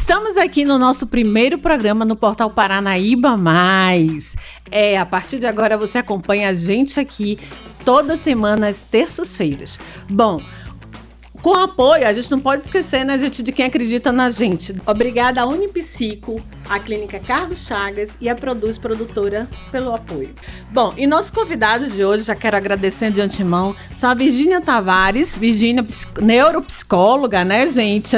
Estamos aqui no nosso primeiro programa no Portal Paranaíba Mais. A partir de agora você acompanha a gente aqui toda semana às terças-feiras. Bom, com apoio, a gente não pode esquecer, né, gente, de quem acredita na gente. Obrigada à Unipsico, à Clínica Carlos Chagas e à Produz Produtora pelo apoio. Bom, e nossos convidados de hoje, já quero agradecer de antemão, são a Virgínia Tavares, neuropsicóloga, né, gente?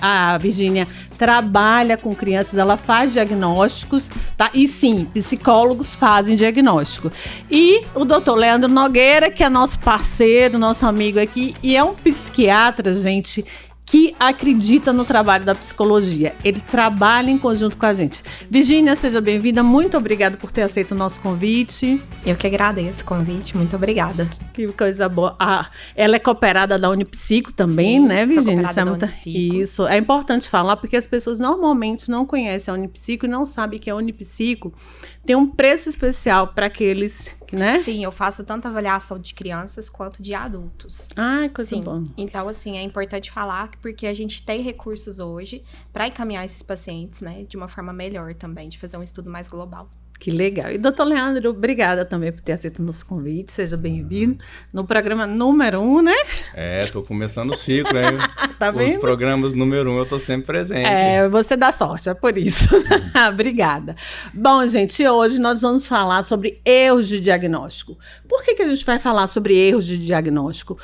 A Virgínia trabalha com crianças, ela faz diagnósticos, tá? E sim, psicólogos fazem diagnóstico. E o doutor Leandro Nogueira, que é nosso parceiro, nosso amigo aqui, e é um psiquiatra, gente, que acredita no trabalho da psicologia. Ele trabalha em conjunto com a gente. Virgínia, seja bem-vinda. Muito obrigada por ter aceito o nosso convite. Eu que agradeço o convite. Muito obrigada. Que coisa boa. Ela é cooperada da Unipsico também, sim, né, Virgínia? Isso é importante falar, porque as pessoas normalmente não conhecem a Unipsico e não sabem que a Unipsico tem um preço especial para aqueles, né? Sim, eu faço tanto avaliação de crianças quanto de adultos. Ah, coisa boa. Então, assim, é importante falar porque a gente tem recursos hoje para encaminhar esses pacientes, né, de uma forma melhor também, de fazer um estudo mais global. Que legal. E doutor Leandro, obrigada também por ter aceito o nosso convite. Seja bem-vindo no programa número 1, né? Tô começando o ciclo, hein? Tá vendo? Os programas número 1 eu tô sempre presente. Você dá sorte, é por isso. Obrigada. Bom, gente, hoje nós vamos falar sobre erros de diagnóstico. Por que a gente vai falar sobre erros de diagnóstico?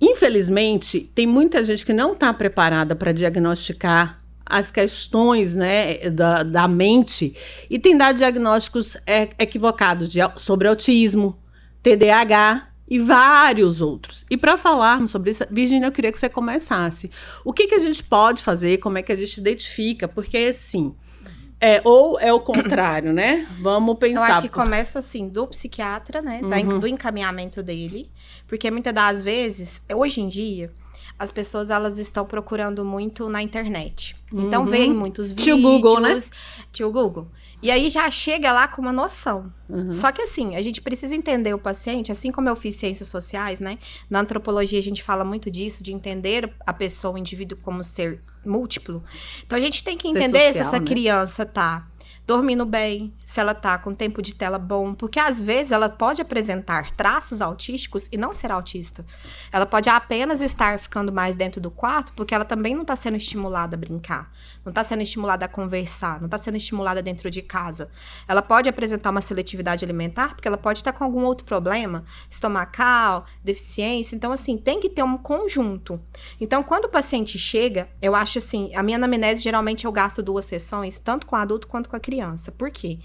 Infelizmente, tem muita gente que não está preparada para diagnosticar as questões, né, da mente e tem dado diagnósticos equivocados sobre autismo, TDAH e vários outros. E para falarmos sobre isso, Virgínia, eu queria que você começasse. O que a gente pode fazer, como é que a gente identifica? Porque, assim, ou é o contrário, né? Vamos pensar. Eu acho que começa, assim, do psiquiatra, né, do encaminhamento dele, porque muitas das vezes, hoje em dia, as pessoas, elas estão procurando muito na internet. Então, veem muitos vídeos. Tio Google, né? Tio Google. E aí, já chega lá com uma noção. Só que, assim, a gente precisa entender o paciente, assim como eu fiz ciências sociais, né? Na antropologia, a gente fala muito disso, de entender a pessoa, o indivíduo, como ser múltiplo. Então, a gente tem que entender social, se essa criança tá dormindo bem, se ela tá com tempo de tela bom, porque às vezes ela pode apresentar traços autísticos e não ser autista. Ela pode apenas estar ficando mais dentro do quarto porque ela também não tá sendo estimulada a brincar, não tá sendo estimulada a conversar, não tá sendo estimulada dentro de casa. Ela pode apresentar uma seletividade alimentar porque ela pode estar com algum outro problema, estomacal, deficiência. Então, assim, tem que ter um conjunto. Então, quando o paciente chega, eu acho assim, a minha anamnese, geralmente eu gasto 2 sessões, tanto com adulto quanto com a criança. Por quê?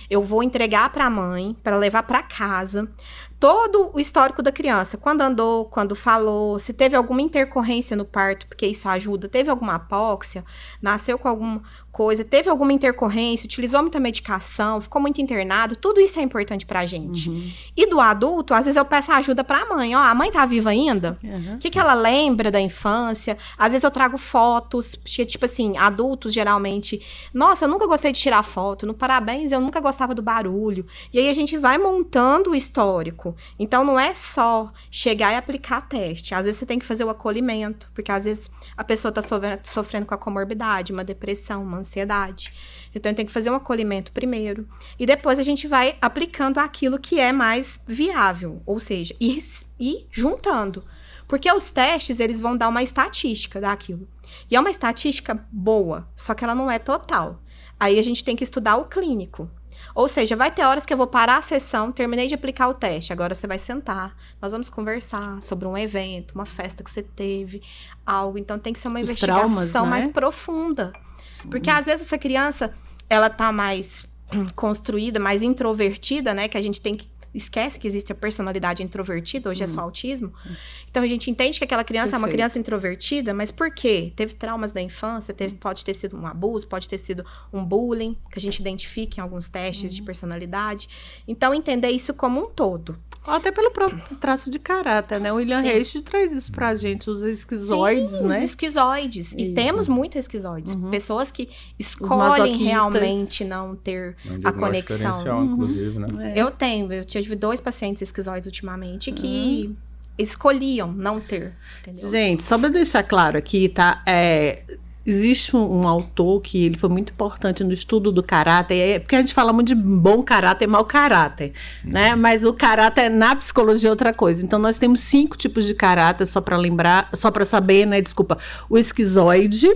Eu vou entregar para a mãe, para levar para casa, todo o histórico da criança. Quando andou, quando falou, se teve alguma intercorrência no parto, porque isso ajuda, teve alguma apóxia, nasceu com alguma coisa, teve alguma intercorrência, utilizou muita medicação, ficou muito internado, tudo isso é importante pra gente. E do adulto, às vezes eu peço ajuda pra mãe, a mãe tá viva ainda? O que ela lembra da infância? Às vezes eu trago fotos, tipo assim, adultos geralmente, nossa, eu nunca gostei de tirar foto, no parabéns eu nunca gostava do barulho. E aí a gente vai montando o histórico. Então, não é só chegar e aplicar teste. Às vezes, você tem que fazer o acolhimento, porque às vezes a pessoa está sofrendo com a comorbidade, uma depressão, uma ansiedade. Então, tem que fazer um acolhimento primeiro. E depois, a gente vai aplicando aquilo que é mais viável. Ou seja, ir juntando. Porque os testes, eles vão dar uma estatística daquilo. E é uma estatística boa, só que ela não é total. Aí, a gente tem que estudar o clínico. Ou seja, vai ter horas que eu vou parar a sessão, terminei de aplicar o teste, agora você vai sentar, nós vamos conversar sobre um evento, uma festa que você teve, algo. Então, tem que ser uma investigação traumas, né? mais profunda. Porque, às vezes, essa criança, ela tá mais construída, mais introvertida, né? Que a gente tem que esquece que existe a personalidade introvertida, hoje é só autismo. Então, a gente entende que aquela criança é uma criança introvertida, mas por quê? Teve traumas da infância, pode ter sido um abuso, pode ter sido um bullying, que a gente identifica em alguns testes de personalidade. Então, entender isso como um todo. Até pelo próprio traço de caráter, né? O William Reis traz isso pra gente, os esquizoides, né? Os esquizoides. E temos muito esquizoides. Pessoas que escolhem realmente não ter a conexão. Inclusive, né? Eu tive 2 pacientes esquizoides ultimamente que escolhiam não ter, entendeu? Gente, só pra deixar claro aqui, tá? existe um autor que ele foi muito importante no estudo do caráter, porque a gente fala muito de bom caráter e mau caráter, né? Mas o caráter na psicologia é outra coisa. Então, nós temos 5 tipos de caráter, só para lembrar, só para saber, né? Desculpa. O esquizoide,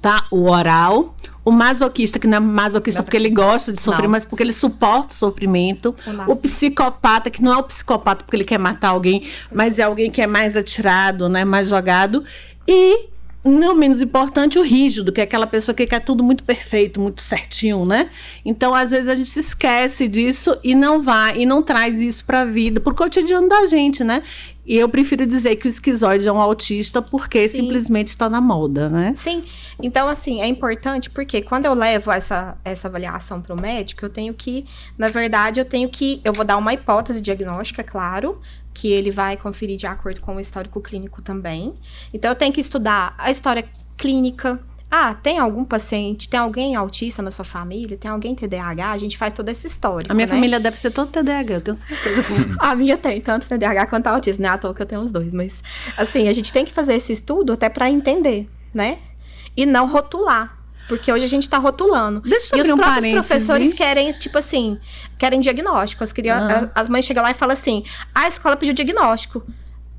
tá? O oral. O masoquista, que não é masoquista porque ele gosta de sofrer, mas porque ele suporta o sofrimento. O psicopata, que não é o psicopata porque ele quer matar alguém, mas é alguém que é mais atirado, né? Mais jogado. E, não menos importante, o rígido, que é aquela pessoa que quer tudo muito perfeito, muito certinho, né? Então, às vezes, a gente se esquece disso e não traz isso para a vida, pro cotidiano da gente, né? E eu prefiro dizer que o esquizoide é um autista porque simplesmente está na moda, né? Sim. Então, assim, é importante porque quando eu levo essa avaliação para o médico, eu tenho que, na verdade, eu vou dar uma hipótese diagnóstica, claro, que ele vai conferir de acordo com o histórico clínico também. Então, eu tenho que estudar a história clínica. Tem algum paciente, tem alguém autista na sua família, tem alguém TDAH, a gente faz toda essa história. A minha família deve ser toda TDAH, eu tenho certeza. A minha tem tanto TDAH quanto autismo, não é à toa que eu tenho os dois, mas assim, a gente tem que fazer esse estudo até para entender, né? E não rotular. Porque hoje a gente tá rotulando. Deixa eu e os abrir próprios professores querem, tipo assim, querem diagnóstico. As mães chegam lá e falam assim, a escola pediu diagnóstico.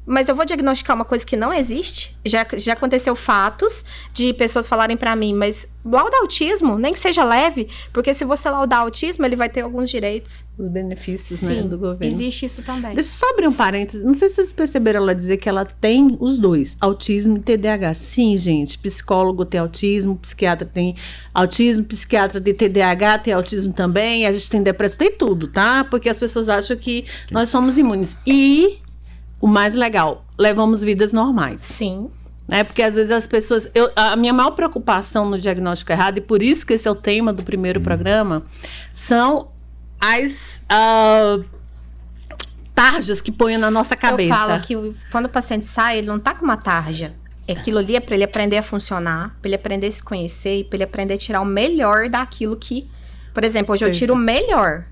Mas eu vou diagnosticar uma coisa que não existe. Já aconteceu fatos de pessoas falarem pra mim, mas lauda autismo, nem que seja leve, porque se você laudar autismo, ele vai ter alguns direitos. Os benefícios, né, do governo. Existe isso também. Deixa eu só abrir um parênteses. Não sei se vocês perceberam ela dizer que ela tem os dois, autismo e TDAH. Sim, gente, psicólogo tem autismo, psiquiatra tem autismo, psiquiatra tem TDAH, tem autismo também, a gente tem depressão, tem tudo, tá? Porque as pessoas acham que nós somos imunes. E o mais legal, levamos vidas normais. Sim. Né? Porque às vezes as pessoas... a minha maior preocupação no diagnóstico errado, e por isso que esse é o tema do primeiro programa, são as tarjas que põem na nossa cabeça. Eu falo que quando o paciente sai, ele não tá com uma tarja. Aquilo ali é para ele aprender a funcionar, para ele aprender a se conhecer e para ele aprender a tirar o melhor daquilo que... Por exemplo, hoje eu tiro o melhor.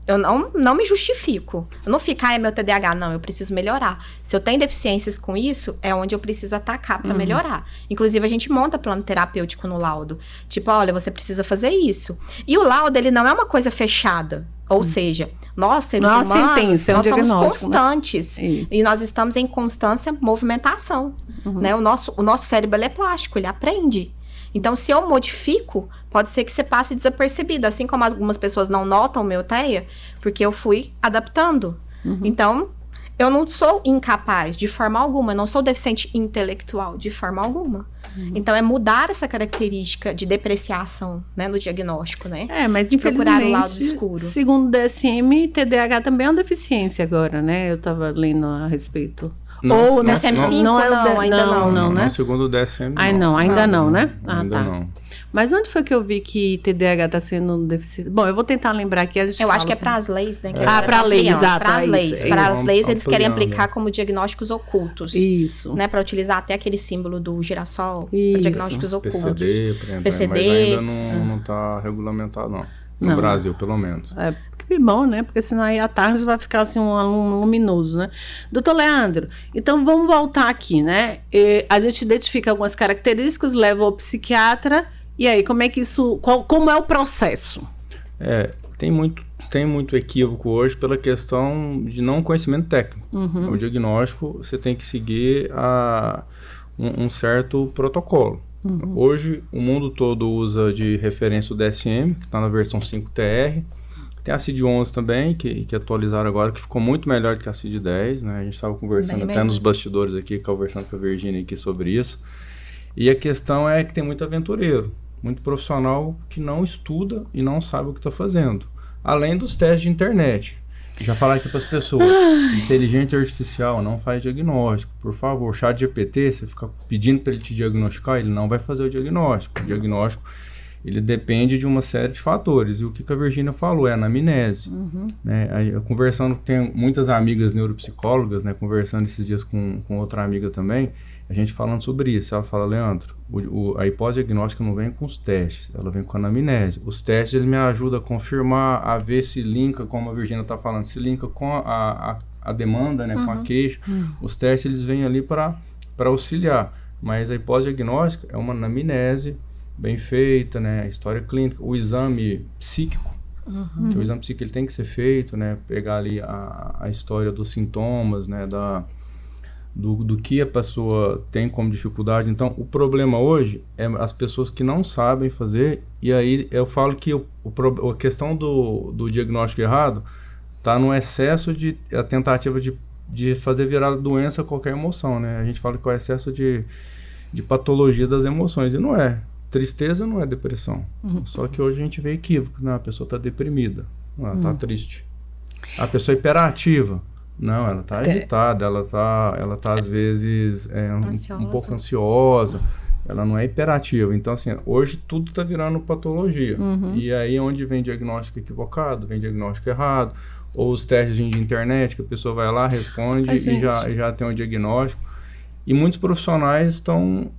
Eu não me justifico. Eu não fico, é meu TDAH. Não, eu preciso melhorar. Se eu tenho deficiências com isso, é onde eu preciso atacar para melhorar. Inclusive, a gente monta plano terapêutico no laudo. Tipo, olha, você precisa fazer isso. E o laudo, ele não é uma coisa fechada. Ou seja, nós, seres humanos, sentença, nós somos constantes. Né? E nós estamos em constância movimentação. Né? O nosso cérebro, ele é plástico, ele aprende. Então, se eu modifico, pode ser que você passe desapercebido. Assim como algumas pessoas não notam o meu TEA, porque eu fui adaptando. Então, eu não sou incapaz de forma alguma. Eu não sou deficiente intelectual de forma alguma. Então, é mudar essa característica de depreciação, né, no diagnóstico, né? Mas procurar o lado escuro. Segundo o DSM, TDAH também é uma deficiência agora, né? Eu estava lendo a respeito. Ou no DSM-5? Não, ainda não, né? Segundo o DSM, não. Ainda não, né? Ainda não. Mas onde foi que eu vi que TDAH está sendo deficiente? Bom, eu vou tentar lembrar aqui. Eu acho que é para as leis, né? Para a lei, exato. Para as leis. Para as leis, eles querem aplicar como diagnósticos ocultos. Isso. Né? Para utilizar até aquele símbolo do girassol. Para diagnósticos ocultos. PCD, mas ainda não está regulamentado, não. No Brasil, pelo menos. Que bom, né? Porque senão aí à tarde vai ficar assim um aluno luminoso, né? Doutor Leandro, então vamos voltar aqui, né? A gente identifica algumas características, leva ao psiquiatra, e aí como é que isso... Como é o processo? Tem muito equívoco hoje pela questão de não conhecimento técnico. O diagnóstico, você tem que seguir um certo protocolo. Hoje, o mundo todo usa de referência o DSM, que está na versão 5TR. Tem a CID-11 também, que atualizaram agora, que ficou muito melhor do que a CID-10, né? A gente estava conversando até nos bastidores aqui, conversando com a Virgínia aqui sobre isso. E a questão é que tem muito aventureiro, muito profissional que não estuda e não sabe o que está fazendo. Além dos testes de internet. Já falar aqui para as pessoas, inteligência artificial não faz diagnóstico, por favor. ChatGPT, você fica pedindo para ele te diagnosticar, ele não vai fazer o diagnóstico. O diagnóstico, ele depende de uma série de fatores. E o que a Virgínia falou é a anamnese. Né? Aí, conversando, tem muitas amigas neuropsicólogas, né? Conversando esses dias com outra amiga também, a gente falando sobre isso. Ela fala, Leandro, a hipótese diagnóstica não vem com os testes, ela vem com a anamnese. Os testes, ele me ajudam a confirmar, a ver se linka, como a Virgínia está falando, se linka com a demanda, né? Com a queixa. Os testes, eles vêm ali para auxiliar. Mas a hipótese diagnóstica é uma anamnese bem feita, né? A história clínica, o exame psíquico, que o exame psíquico ele tem que ser feito, né? Pegar ali a história dos sintomas, né? Do que a pessoa tem como dificuldade. Então, o problema hoje é as pessoas que não sabem fazer, e aí eu falo que a questão do diagnóstico errado está no excesso a tentativa de fazer virar doença qualquer emoção, né? A gente fala que é o excesso de patologia das emoções, e não é. Tristeza não é depressão. Só que hoje a gente vê equívoco, né? A pessoa está deprimida, ela está triste. A pessoa é hiperativa. Não, ela está agitada, ela tá às vezes um pouco ansiosa, ela não é hiperativa. Então, assim, hoje tudo está virando patologia. E aí onde vem diagnóstico equivocado, vem diagnóstico errado, ou os testes de internet, que a pessoa vai lá, responde e já tem um diagnóstico. E muitos profissionais estão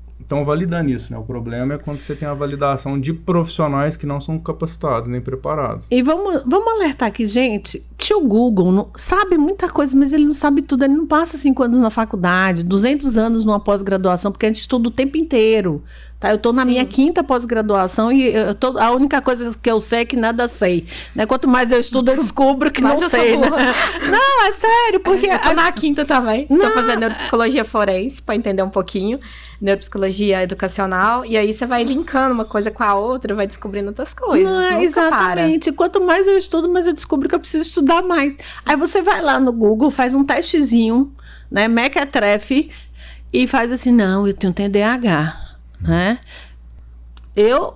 validando isso, né? O problema é quando você tem a validação de profissionais que não são capacitados nem preparados. E vamos alertar aqui, gente. Tio Google sabe muita coisa, mas ele não sabe tudo. Ele não passa 5 anos na faculdade, 200 anos numa pós-graduação, porque a gente estuda o tempo inteiro. Tá? Eu estou na minha 5ª pós-graduação e a única coisa que eu sei é que nada sei. Né? Quanto mais eu estudo, eu descubro que não sei. Né? Não, é sério, porque... Eu tô na 5ª também. Tô fazendo neuropsicologia forense, para entender um pouquinho. Neuropsicologia educacional. E aí você vai linkando uma coisa com a outra, vai descobrindo outras coisas. Não, exatamente. Quanto mais eu estudo, mais eu descubro que eu preciso estudar mais. Aí você vai lá no Google, faz um testezinho, né? Mequetrefe, e faz assim, não, eu tenho TDAH. Né? Eu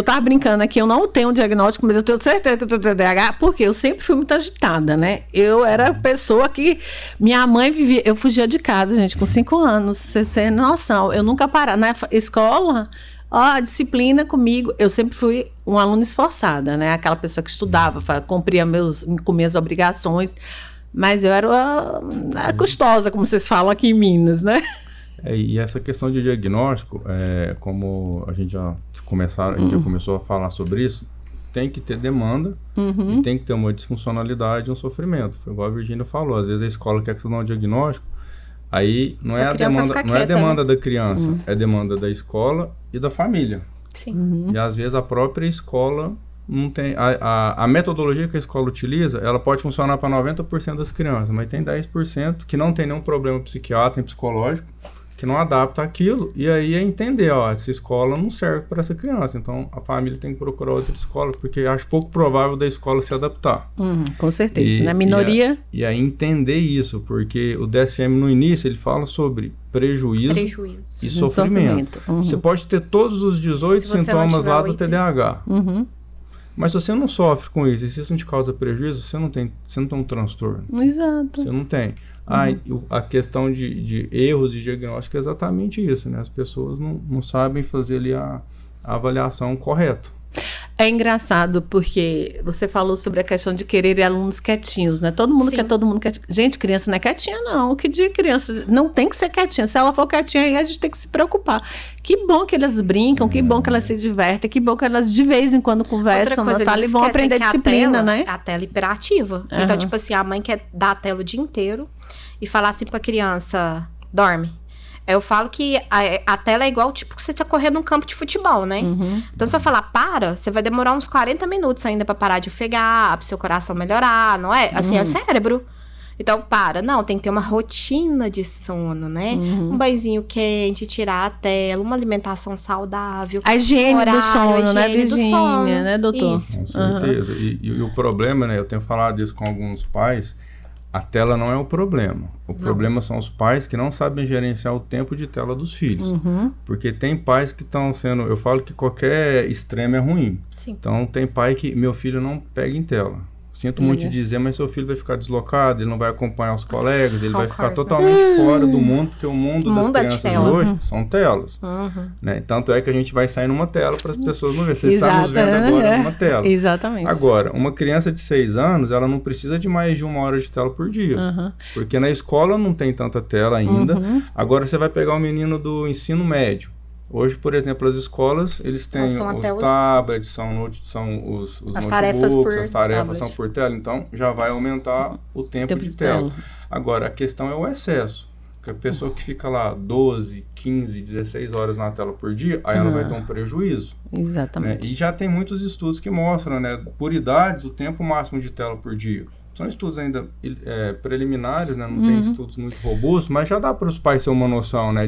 tava brincando aqui, eu não tenho diagnóstico, mas eu tenho certeza que eu tenho TDAH, porque eu sempre fui muito agitada, né? Eu era a pessoa que... Minha mãe vivia... Eu fugia de casa, gente, com 5 anos. Você tem noção. Eu nunca parava. Na escola, a disciplina comigo... Eu sempre fui uma aluna esforçada, né? Aquela pessoa que estudava, cumpria com minhas obrigações. Mas eu era a custosa, como vocês falam aqui em Minas, né? E essa questão de diagnóstico, como a gente já começou a falar sobre isso, tem que ter demanda e tem que ter uma disfuncionalidade e um sofrimento. Foi igual a Virgínia falou, às vezes a escola quer que você dê um diagnóstico, aí não é a demanda da criança, é a demanda da escola e da família. Sim. E às vezes a própria escola não tem... A metodologia que a escola utiliza, ela pode funcionar para 90% das crianças, mas tem 10% que não tem nenhum problema psiquiátrico nem psicológico, que não adapta aquilo, e aí é entender, essa escola não serve para essa criança, então a família tem que procurar outra escola, porque acho pouco provável da escola se adaptar. Com certeza, na minoria... E aí entender isso, porque o DSM no início, ele fala sobre prejuízo. E sofrimento. Você pode ter todos os 18 sintomas lá do TDAH, mas se você não sofre com isso, e se isso não te causa prejuízo, você não tem um transtorno. Exato. Você não tem. A questão de erros de diagnóstico é exatamente isso, né? As pessoas não sabem fazer ali a avaliação correta. É engraçado porque você falou sobre a questão de querer alunos quietinhos, né? Todo mundo quer todo mundo quietinho. Gente, criança não é quietinha, não. Que dia criança não tem que ser quietinha. Se ela for quietinha, aí a gente tem que se preocupar. Que bom que elas brincam, que bom que elas se divertem, que bom que elas de vez em quando conversam na sala e vão aprender disciplina, né? A tela hiperativa. Então, tipo assim, a mãe quer dar a tela o dia inteiro e falar assim pra criança, dorme. Eu falo que a tela é igual, tipo, que você tá correndo num campo de futebol, né? Então, se eu falar para, você vai demorar uns 40 minutos ainda pra parar de ofegar, pro seu coração melhorar, não é? Assim, é o cérebro. Então, não, tem que ter uma rotina de sono, né? Um banhozinho quente, tirar a tela, uma alimentação saudável. A higiene do sono, né, Virgínia, né, doutor? Isso. Com certeza. E o problema, né, eu tenho falado isso com alguns pais, a tela não é o problema. O problema são os pais que não sabem gerenciar o tempo de tela dos filhos. Porque tem pais que estão sendo... Eu falo que qualquer extremo é ruim. Sim. Então, tem pai que... Meu filho não pega em tela. Sinto muito dizer, mas seu filho vai ficar deslocado, ele não vai acompanhar os colegas, ele vai ficar totalmente fora do mundo, porque o mundo das crianças de hoje são telas. Né? Tanto é que a gente vai sair numa tela para as pessoas não verem. Você está nos vendo agora numa tela. Exatamente. Agora, uma criança de 6 anos, ela não precisa de mais de 1 hora de tela por dia. Porque na escola não tem tanta tela ainda. Agora você vai pegar um menino do ensino médio. Hoje, por exemplo, as escolas, eles têm os tablets, são os notebooks, as tarefas são por tela, então já vai aumentar o tempo de tela. Agora, a questão é o excesso. Porque a pessoa que fica lá 12, 15, 16 horas na tela por dia, aí ela vai ter um prejuízo. Exatamente. Né? E já tem muitos estudos que mostram, né, por idades, o tempo máximo de tela por dia. São estudos ainda preliminares, né? Não tem estudos muito robustos, mas já dá para os pais ter uma noção, né,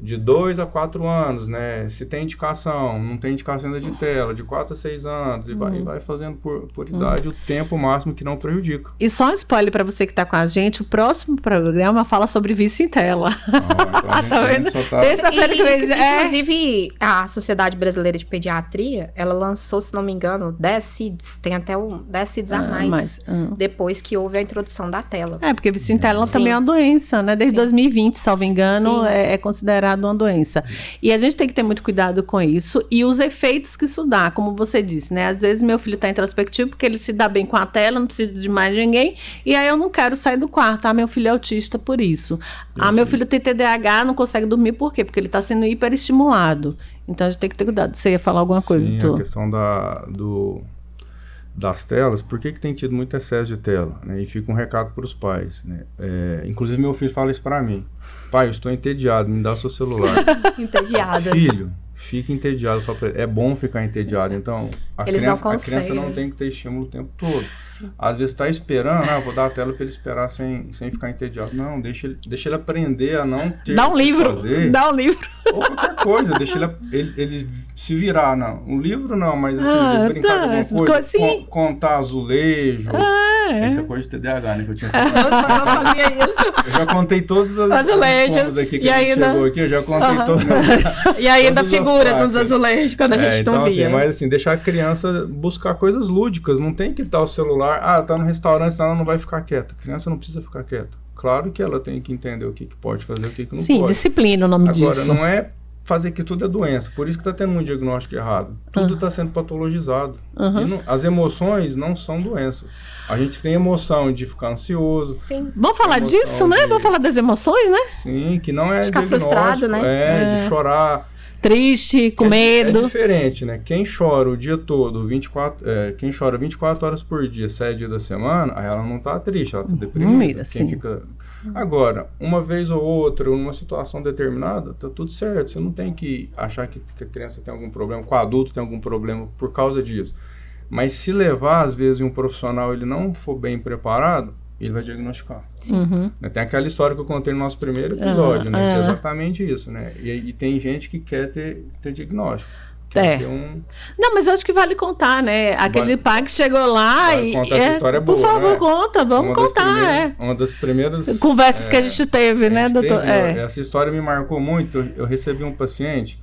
de 2 a 4 anos, né? Se tem indicação, não tem indicação ainda de tela, de 4 a 6 anos, e vai fazendo por idade o tempo máximo que não prejudica. E só um spoiler para você que está com a gente, o próximo programa fala sobre vício em tela. Então tá vendo? Terça-feira que vem. Inclusive, a Sociedade Brasileira de Pediatria, ela lançou, se não me engano, 10 CIDs, tem até 10 CIDs a mais, depois que houve a introdução da tela. Porque vício em tela também é uma doença, né? Desde 2020, salvo engano, é considerado uma doença. E a gente tem que ter muito cuidado com isso e os efeitos que isso dá, como você disse, né? Às vezes meu filho tá introspectivo porque ele se dá bem com a tela, não precisa de mais ninguém, e aí eu não quero sair do quarto. Meu filho é autista por isso. Meu filho tem TDAH, não consegue dormir por quê? Porque ele tá sendo hiperestimulado. Então a gente tem que ter cuidado. Você ia falar alguma coisa, Sim, a questão das telas, por que tem tido muito excesso de tela, né? E fica um recado para os pais, né? Inclusive meu filho fala isso para mim: pai, eu estou entediado, me dá o seu celular. Entediado. Filho, fica entediado. Eu falo pra ele, é bom ficar entediado. Então a criança não tem que ter estímulo o tempo todo. Sim. Às vezes está esperando, vou dar a tela para ele esperar sem ficar entediado. Não, deixa ele aprender a não ter dá um livro, fazer. Dá um livro. Ou qualquer coisa, deixa ele se virar. Não. Um livro não, mas assim, brincar com alguma coisa, contar azulejo. Essa coisa de TDAH, né? Que eu tinha eu fazia isso. Eu já contei todos os azulejos aqui que a gente chegou aqui, eu já contei todos. E ainda figuras nos azulejos quando a gente não via. Assim, mas assim, deixar a criança buscar coisas lúdicas, não tem que estar o celular, tá no restaurante, ela não vai ficar quieta. A criança não precisa ficar quieta. Claro que ela tem que entender o que pode fazer, o que não pode. Sim, disciplina o nome disso. Agora, não é fazer que tudo é doença. Por isso que está tendo um diagnóstico errado. Tudo está sendo patologizado. E as emoções não são doenças. A gente tem emoção de ficar ansioso. Sim. Vamos falar disso, né? Vamos falar das emoções, né? Sim, que não é ficar frustrado, né? De chorar. Triste, com medo. É diferente, né? Quem chora o dia todo, quem chora 24 horas por dia, 7 dias da semana, aí ela não tá triste, ela tá deprimida. Quem fica... Agora, uma vez ou outra, numa situação determinada, tá tudo certo. Você não tem que achar que a criança tem algum problema, que o adulto tem algum problema por causa disso. Mas se levar, às vezes, um profissional, ele não for bem preparado, ele vai diagnosticar. Tem aquela história que eu contei no nosso primeiro episódio, né? Que é exatamente isso, né? E tem gente que quer ter diagnóstico. Não, mas eu acho que vale contar, né? Aquele pai que chegou lá e... Contar essa história boa, por favor, né? Conta, vamos contar. Uma das primeiras... conversas que a gente teve, né, doutor? Essa história me marcou muito. Eu recebi um paciente,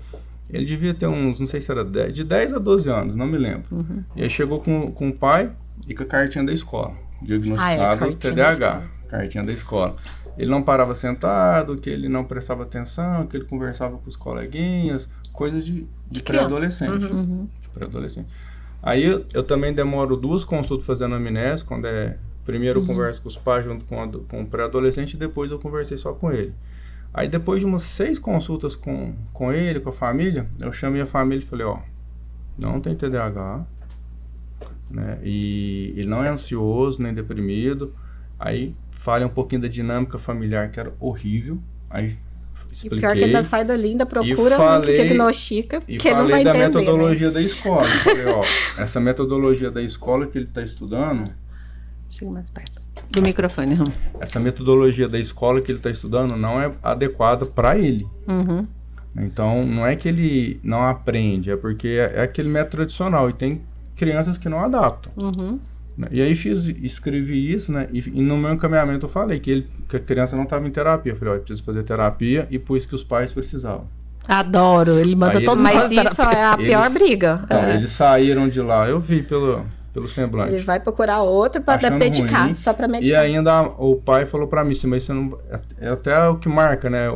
ele devia ter uns, não sei se era de 10 a 12 anos, não me lembro. E aí chegou com o pai e com a cartinha da escola. Diagnosticado TDAH, cartinha da escola. Ele não parava sentado, que ele não prestava atenção, que ele conversava com os coleguinhas, coisas de pré-adolescente. De pré-adolescente. Aí eu também demoro 2 consultas fazendo amnésia, quando primeiro eu converso com os pais junto com o pré-adolescente e depois eu conversei só com ele. Aí depois de umas 6 consultas com ele, com a família, eu chamei a família e falei, não tem TDAH, né? E ele não é ansioso nem deprimido. Aí falei um pouquinho da dinâmica familiar, que era horrível. Aí expliquei. E pior que ainda sai dali, ainda procura um que diagnostica, porque não vai entender. E falei da metodologia da escola. Falei, essa metodologia da escola que ele está estudando... Chega mais perto do microfone, Ram. Essa metodologia da escola que ele está estudando não é adequada para ele. Então, não é que ele não aprende, é porque é aquele método tradicional. E tem crianças que não adaptam. E aí escrevi isso, né? E no meu encaminhamento eu falei que a criança não estava em terapia. Eu falei, preciso fazer terapia, e pus que os pais precisavam. Adoro, ele manda todo mundo. Mas isso é a pior briga. Então, eles saíram de lá, eu vi pelo semblante. Ele vai procurar outro para medicar, ruim, só para medicar. E ainda o pai falou para mim, mas você não... É até o que marca, né?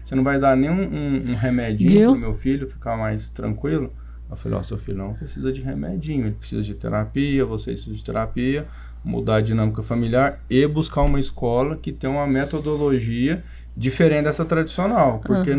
Você não vai dar nenhum remedinho pro meu filho ficar mais tranquilo? Eu falei, seu filho não precisa de remedinho, ele precisa de terapia, você precisa de terapia, mudar a dinâmica familiar e buscar uma escola que tem uma metodologia diferente dessa tradicional, porque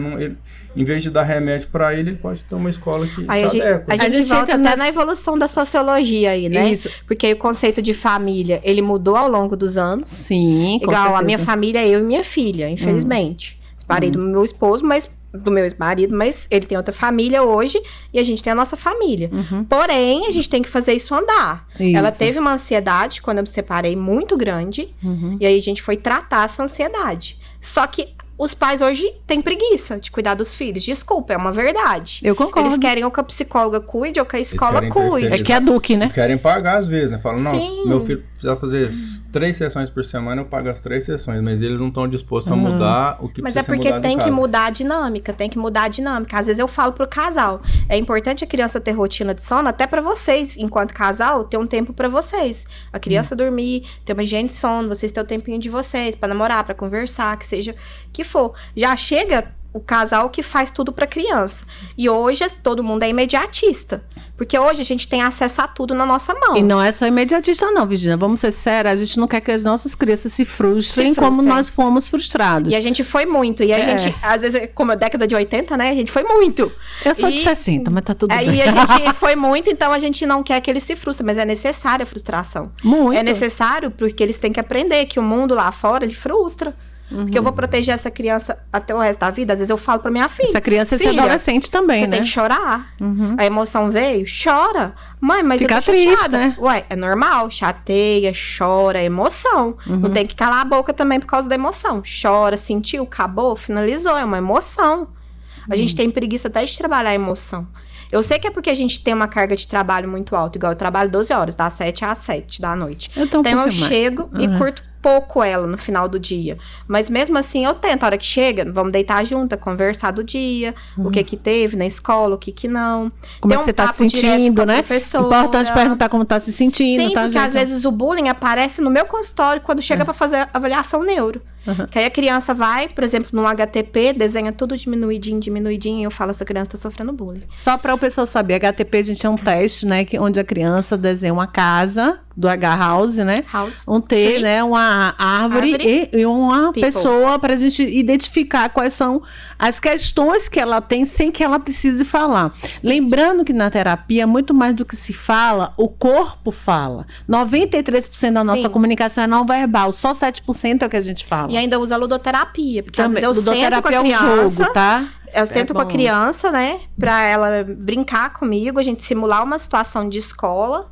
em vez de dar remédio para ele pode ter uma escola que aí se adequa. A gente volta até na evolução da sociologia aí, né? Isso. Porque aí o conceito de família, ele mudou ao longo dos anos. Sim, com igual certeza. A minha família, eu e minha filha, infelizmente. Parei do meu esposo, mas do meu ex-marido, mas ele tem outra família hoje e a gente tem a nossa família. Porém, a gente tem que fazer isso andar. Isso. Ela teve uma ansiedade quando eu me separei muito grande e aí a gente foi tratar essa ansiedade. Só que os pais hoje têm preguiça de cuidar dos filhos. Desculpa, é uma verdade. Eu concordo. Eles querem ou que a psicóloga cuide ou que a escola cuide. É que é Duque, né? Querem pagar às vezes, né? Falam, não, meu filho precisa fazer 3 sessões por semana, eu pago as 3 sessões. Mas eles não estão dispostos a mudar o que precisa ser mudado. Mas é porque tem que mudar a dinâmica, tem que mudar a dinâmica. Às vezes eu falo pro casal, é importante a criança ter rotina de sono, até pra vocês, enquanto casal, ter um tempo pra vocês. A criança dormir, ter uma higiene de sono, vocês ter o tempinho de vocês, pra namorar, pra conversar, que seja que for. Já chega o casal que faz tudo pra criança. E hoje todo mundo é imediatista. Porque hoje a gente tem acesso a tudo na nossa mão. E não é só imediatista não, Virginia. Vamos ser sérios, a gente não quer que as nossas crianças se frustrem como nós fomos frustrados. E a gente foi muito. E a gente, às vezes, como a década de 80, né? A gente foi muito. Eu sou de 60, mas tá tudo bem. Aí a gente foi muito, então a gente não quer que eles se frustrem. Mas é necessária a frustração. Muito. É necessário porque eles têm que aprender que o mundo lá fora, ele frustra. Porque eu vou proteger essa criança até o resto da vida. Às vezes eu falo pra minha filha. Essa criança é adolescente também, né? Você tem que chorar. A emoção veio, chora. Mãe, mas fica eu tô triste, chateada. né? Ué, é normal. Chateia, chora, é emoção. Não tem que calar a boca também por causa da emoção. Chora, sentiu, acabou, finalizou. É uma emoção. A gente tem preguiça até de trabalhar a emoção. Eu sei que é porque a gente tem uma carga de trabalho muito alta. Igual eu trabalho 12 horas, das 7 às 7 da noite. Então eu chego e curto pouco ela no final do dia. Mas mesmo assim eu tento, a hora que chega, vamos deitar junto, conversar do dia, o que teve na escola, o que não. Como é que você tá se sentindo, né? Importante perguntar como tá se sentindo, sim, tá, porque gente? às vezes o bullying aparece no meu consultório quando chega pra fazer avaliação neuro. Que aí a criança vai, por exemplo, num HTP, desenha tudo diminuidinho, e eu falo, essa criança tá sofrendo bullying. Só para o pessoal saber, HTP, a gente é um teste, né, onde a criança desenha uma casa, do H-House, né? House. Um T, Sim. né, uma árvore e uma People. pessoa para a gente identificar quais são as questões que ela tem sem que ela precise falar. Lembrando que na terapia, muito mais do que se fala, o corpo fala. 93% da nossa comunicação é não verbal, só 7% é o que a gente fala. E ainda usa ludoterapia, porque Também, às vezes eu sento com a criança, é um jogo, tá? Eu sento com a criança, né, pra ela brincar comigo, a gente simular uma situação de escola.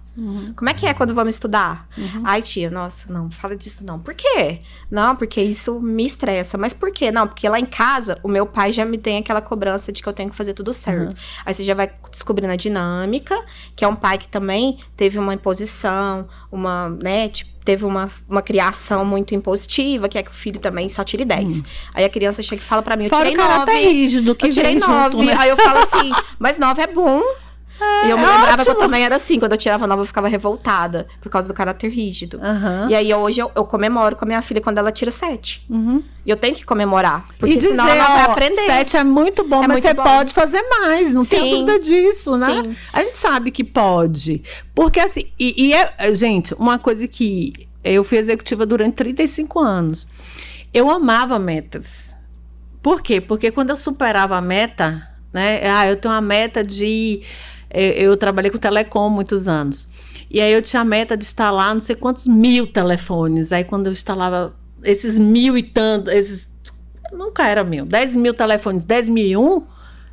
Como é que é quando vamos estudar? Ai, tia, nossa, não fala disso não. Por quê? Não, porque isso me estressa. Mas por quê? Não, porque lá em casa, o meu pai já me tem aquela cobrança de que eu tenho que fazer tudo certo. Aí você já vai descobrindo a dinâmica, que é um pai que também teve uma imposição, né, tipo, teve uma criação muito impositiva, que é que o filho também só tire 10. Aí a criança chega e fala pra mim, eu tirei 9. Fora o caráter rígido que eu tirei vem 9. junto, né? Aí eu falo assim, mas 9 é bom. E eu me lembrava que eu também era assim, quando eu tirava 9 eu ficava revoltada, por causa do caráter rígido. E aí hoje eu comemoro com a minha filha quando ela tira 7. E eu tenho que comemorar, porque e dizer, senão ela vai aprender. 7 é muito bom, mas você pode fazer mais, não tem dúvida disso, né? Sim. A gente sabe que pode. Porque assim, gente, uma coisa que eu fui executiva durante 35 anos. Eu amava metas. Por quê? Porque quando eu superava a meta, né? Eu tenho uma meta de... Eu trabalhei com telecom muitos anos. E aí eu tinha a meta de instalar não sei quantos 1000 telefones. Aí quando eu instalava esses 1000 e tanto, nunca era 1000, 10.000 telefones, 10.001,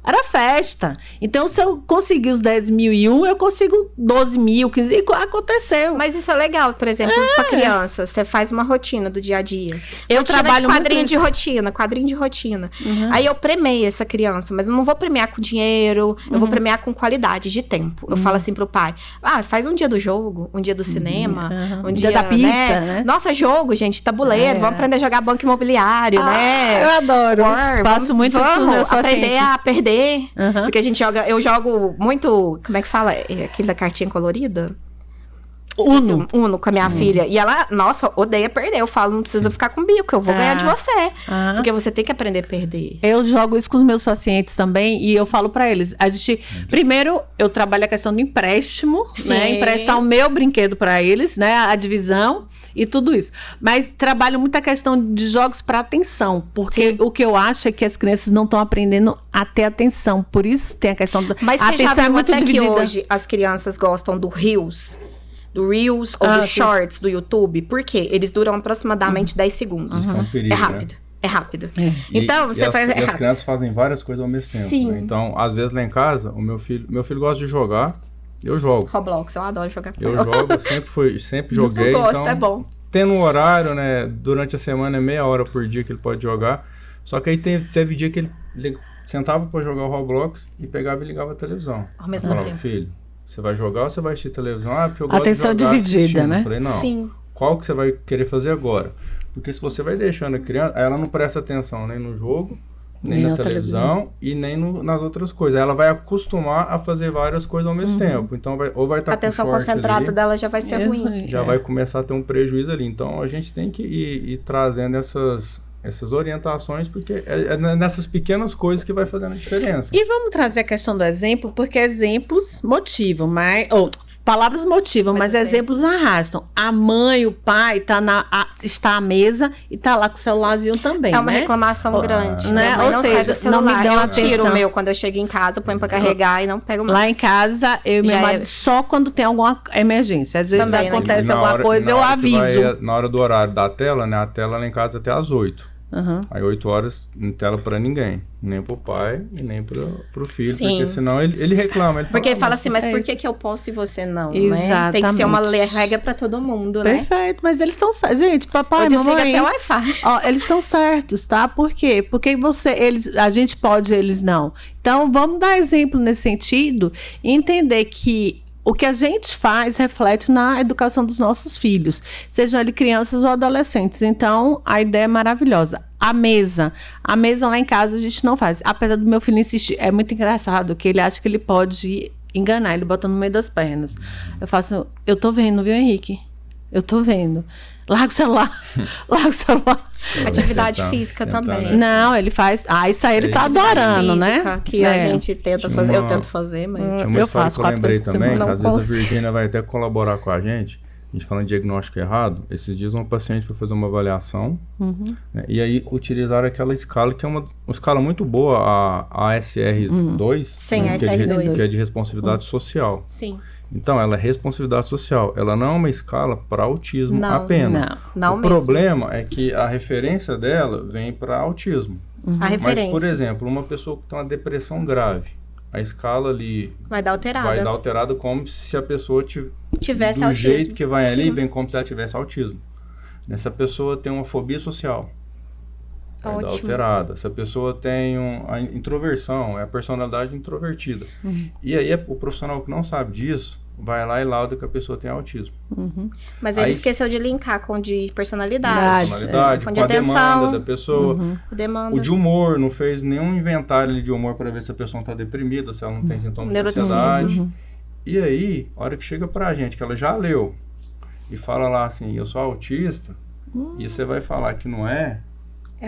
era festa. Então, se eu conseguir os 10.001, eu consigo 12.000, 15.000. E aconteceu. Mas isso é legal, por exemplo, pra criança. Você faz uma rotina do dia a dia. Eu trabalho muito quadrinho de rotina. Aí eu premio essa criança, mas eu não vou premiar com dinheiro, eu vou premiar com qualidade de tempo. Eu falo assim pro pai, faz um dia do jogo, um dia do cinema, um dia da pizza, né? Nossa, jogo, gente, tabuleiro, vamos aprender a jogar banco imobiliário, né? Eu adoro. Passo muito isso com meus pacientes. Aprender a perder. Porque eu jogo muito, como é que fala? Aquele da cartinha colorida? Uno com a minha filha. E ela, nossa, odeia perder. Eu falo, não precisa ficar com bico, eu vou ganhar de você. Porque você tem que aprender a perder. Eu jogo isso com os meus pacientes também e eu falo pra eles. A gente, primeiro, eu trabalho a questão do empréstimo, né? Emprestar o meu brinquedo pra eles, né? A divisão e tudo isso. Mas trabalho muito a questão de jogos para atenção, porque o que eu acho é que as crianças não estão aprendendo a ter atenção. Por isso tem a questão da a atenção é muito dividida. Que hoje as crianças gostam do Reels ou dos Shorts do YouTube. Por quê? Eles duram aproximadamente 10 segundos. Isso é um perigo, é rápido. Né? É rápido. Então, você faz. E as crianças fazem várias coisas ao mesmo tempo. Sim. Né? Então, às vezes lá em casa, o meu filho gosta de jogar, eu jogo. Roblox, eu adoro jogar com ele. Eu jogo, sempre joguei. Eu gosto, então, é bom. Tendo um horário, né? Durante a semana é meia hora por dia que ele pode jogar. Só que aí teve dia que ele sentava pra jogar o Roblox e pegava e ligava a televisão. Ao mesmo tempo. Falava, filho, você vai jogar ou você vai assistir televisão? Porque eu gosto atenção de jogar dividida, assistindo. né? Eu falei, não. Sim. Qual que você vai querer fazer agora? Porque se você vai deixando a criança, ela não presta atenção nem no jogo, nem na televisão e nem nas outras coisas. Ela vai acostumar a fazer várias coisas ao mesmo tempo. Então, ou vai estar a atenção concentrada dela já vai ser ruim. Já vai começar a ter um prejuízo ali. Então, a gente tem que ir trazendo essas orientações, porque é nessas pequenas coisas que vai fazendo a diferença. E vamos trazer a questão do exemplo, porque exemplos motivam, palavras motivam, mas exemplos arrastam. A mãe, o pai está à mesa e está lá com o celularzinho também, é uma reclamação grande, né? Ou seja, não me dão atenção. Eu tiro o meu quando eu chego em casa, põe para carregar e não pego mais. Lá em casa, eu e meu marido só quando tem alguma emergência. Às vezes também, acontece alguma coisa, eu aviso. Na hora do horário da tela, né? A tela lá em casa até às 8. Aí 8 horas não tela pra ninguém, nem pro pai e nem pro filho. Sim. Porque senão ele reclama. Porque ele fala assim, mas por que eu posso e você não? Exatamente. Né? Tem que ser uma regra pra todo mundo, né? Perfeito, mas eles estão certos. Gente, papai, mamãe... até o Wi-Fi. Eles estão certos, tá? Por quê? Porque a gente pode, eles não. Então, vamos dar exemplo nesse sentido e entender que o que a gente faz reflete na educação dos nossos filhos, sejam eles crianças ou adolescentes. Então, a ideia é maravilhosa. A mesa lá em casa a gente não faz. Apesar do meu filho insistir, é muito engraçado que ele acha que ele pode enganar, ele bota no meio das pernas. Eu faço, eu tô vendo, viu, Henrique? Eu tô vendo. Larga o celular. Atividade física também. Não, ele faz. Isso aí ele tá adorando, né? Que a gente tenta fazer, eu tento fazer, mas. Eu faço 4 vezes por semana. Às vezes a Virgínia vai até colaborar com a gente falando de diagnóstico errado. Esses dias uma paciente foi fazer uma avaliação, né, e aí utilizaram aquela escala, que é uma escala muito boa, a ASR2. Sim, né, ASR2. Que é de responsividade social. Sim. Então, ela é responsabilidade social. Ela não é uma escala para autismo apenas. Não o problema é que a referência dela vem para autismo. A referência. Mas, por exemplo, uma pessoa que tem uma depressão grave, a escala ali vai dar alterada como se a pessoa tivesse do autismo. Jeito que vai ali, vem como se ela tivesse autismo. Essa pessoa tem uma fobia social. Vai dar alterada. Essa pessoa tem a introversão, é a personalidade introvertida. E aí o profissional que não sabe disso vai lá e lauda que a pessoa tem autismo. Mas ele esqueceu de linkar com de personalidade, com a demanda da pessoa. O de humor, não fez nenhum inventário de humor para ver se a pessoa está deprimida, se ela não tem sintomas de ansiedade. E aí, a hora que chega pra gente, que ela já leu, e fala lá assim, eu sou autista, e você vai falar que não é,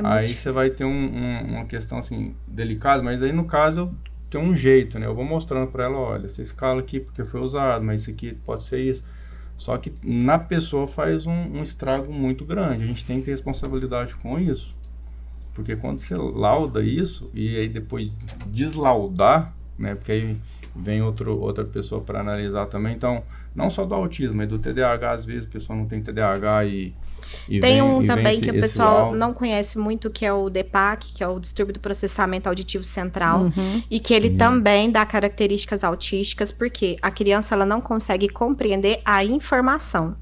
aí você vai ter uma questão assim, delicada, mas aí no caso tem um jeito, né? Eu vou mostrando para ela, olha, essa escala aqui porque foi usado, mas isso aqui pode ser isso. Só que na pessoa faz um estrago muito grande. A gente tem que ter responsabilidade com isso. Porque quando você lauda isso e aí depois deslaudar, né? Porque aí vem outra pessoa para analisar também. Então, não só do autismo, mas do TDAH, às vezes a pessoa não tem TDAH e tem também que o pessoal não conhece muito, que é o DPAC, que é o distúrbio do processamento auditivo central, e que ele também dá características autísticas, porque a criança ela não consegue compreender a informação.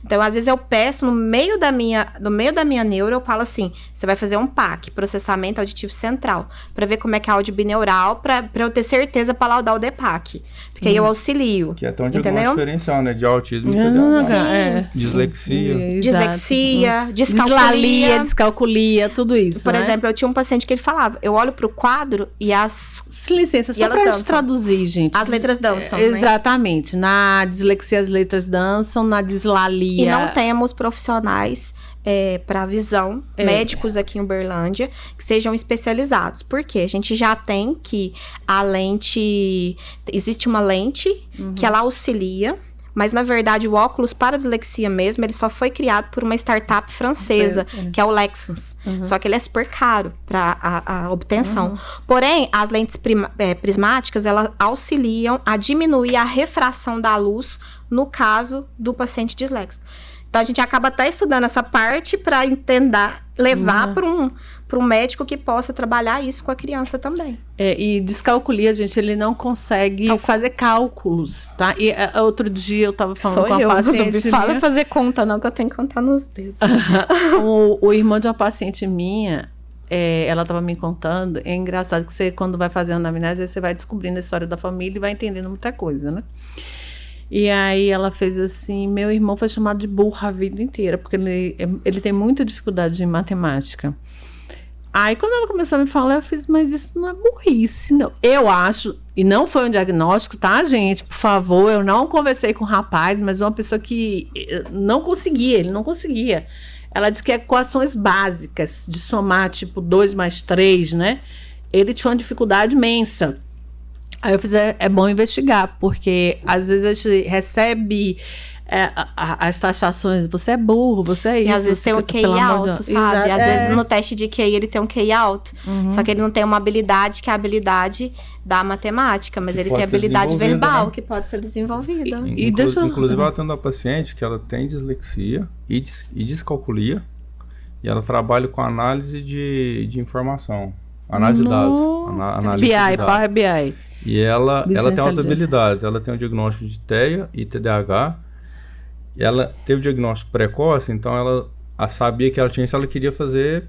Então, às vezes eu peço no meio da minha neuro, eu falo assim, você vai fazer um PAC, processamento auditivo central, para ver como é que é a áudio bineural, para eu ter certeza para laudar o DPAC. Porque aí eu auxilio. Que é até um diagnóstico diferencial, né? De autismo e TDAH. Dislexia. Dislexia, descalculia. Descalculia, tudo isso, Por exemplo, eu tinha um paciente que ele falava, eu olho pro quadro e as... Licença, só pra gente traduzir, gente. As letras dançam, Exatamente. Na dislexia, as letras dançam, na dislalia... E não temos profissionais para visão, médicos aqui em Uberlândia, que sejam especializados. Por quê? A gente já tem que a lente... Existe uma lente que ela auxilia, mas, na verdade, o óculos para dislexia mesmo, ele só foi criado por uma startup francesa, que é o Lexus. Só que ele é super caro para a obtenção. Porém, as lentes prismáticas, elas auxiliam a diminuir a refração da luz no caso do paciente disléxico. Então, a gente acaba até estudando essa parte para levar para um médico que possa trabalhar isso com a criança também. E descalculia, gente, ele não consegue fazer cálculos, tá? E outro dia eu tava falando com uma paciente não me fala fazer conta não, que eu tenho que contar nos dedos. o irmão de uma paciente minha, ela tava me contando, é engraçado que você, quando vai fazendo anamnese, você vai descobrindo a história da família e vai entendendo muita coisa, né? E aí ela fez assim, meu irmão foi chamado de burro a vida inteira, porque ele tem muita dificuldade em matemática. Aí quando ela começou a me falar, eu fiz, mas isso não é burrice, não. Eu acho, e não foi um diagnóstico, tá, gente? Por favor, eu não conversei com o rapaz, mas uma pessoa que ele não conseguia. Ela disse que equações básicas, de somar, tipo, 2 mais 3, né? Ele tinha uma dificuldade imensa. Aí eu fiz, é bom investigar, porque às vezes a gente recebe as taxações, você é burro, você é isso. E às vezes tem um QI alto, sabe? Às vezes no teste de QI ele tem um QI alto, só que ele não tem uma habilidade que é a habilidade da matemática, mas ele tem habilidade verbal, né? Que pode ser desenvolvida. Inclusive ela tem uma paciente que ela tem dislexia e descalculia, e ela trabalha com análise de informação, análise de dados. Análise BI, de dados. Power BI. E ela tem outras habilidades. Ela tem um diagnóstico de TEA e TDAH. E ela teve o diagnóstico precoce, então ela sabia que ela tinha isso, ela queria fazer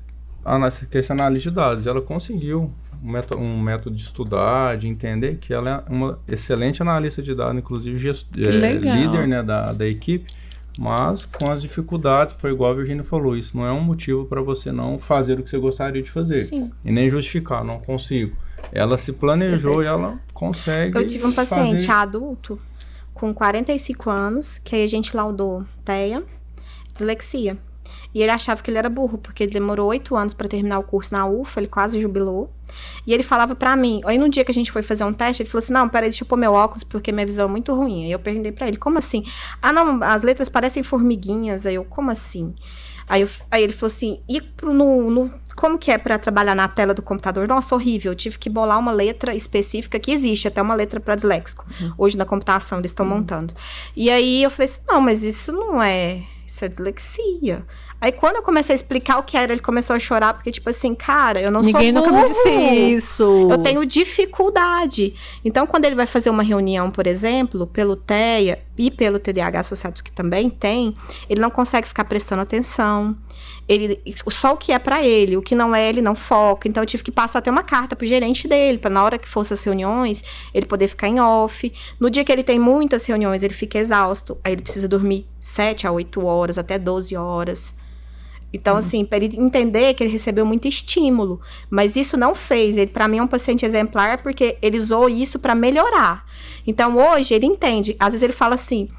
essa análise de dados. Ela conseguiu um método de estudar, de entender que ela é uma excelente analista de dados, inclusive líder, né, da equipe, mas com as dificuldades, foi igual a Virginia falou, isso não é um motivo para você não fazer o que você gostaria de fazer. Sim. E nem justificar, não consigo. Ela se planejou e ela consegue. Eu tive um paciente adulto com 45 anos, que aí a gente laudou TEA, dislexia. E ele achava que ele era burro, porque ele demorou 8 anos para terminar o curso na UFA, ele quase jubilou. E ele falava pra mim, aí no dia que a gente foi fazer um teste, ele falou assim, não, peraí, deixa eu pôr meu óculos, porque minha visão é muito ruim. Aí eu perguntei pra ele, como assim? Ah, não, as letras parecem formiguinhas. Aí eu, como assim? Aí ele falou assim, e como que é pra trabalhar na tela do computador? Nossa, horrível, eu tive que bolar uma letra específica, que existe até uma letra para disléxico. Hoje na computação eles estão montando. E aí eu falei assim, não, mas isso não é, isso é dislexia. Aí quando eu comecei a explicar o que era, ele começou a chorar, porque tipo assim, cara, eu não sou burro. Ninguém nunca me disse isso. Eu tenho dificuldade. Então quando ele vai fazer uma reunião, por exemplo, pelo TEA e pelo TDAH associado, que também tem, ele não consegue ficar prestando atenção. Só o que é pra ele, o que não é, ele não foca. Então eu tive que passar até uma carta pro gerente dele, pra na hora que fosse as reuniões, ele poder ficar em off. No dia que ele tem muitas reuniões, ele fica exausto. Aí ele precisa dormir 7 a 8 horas, até 12 horas. Então, assim, para ele entender que ele recebeu muito estímulo. Mas isso não fez. Ele, para mim, é um paciente exemplar porque ele usou isso para melhorar. Então, hoje, ele entende. Às vezes, ele fala assim,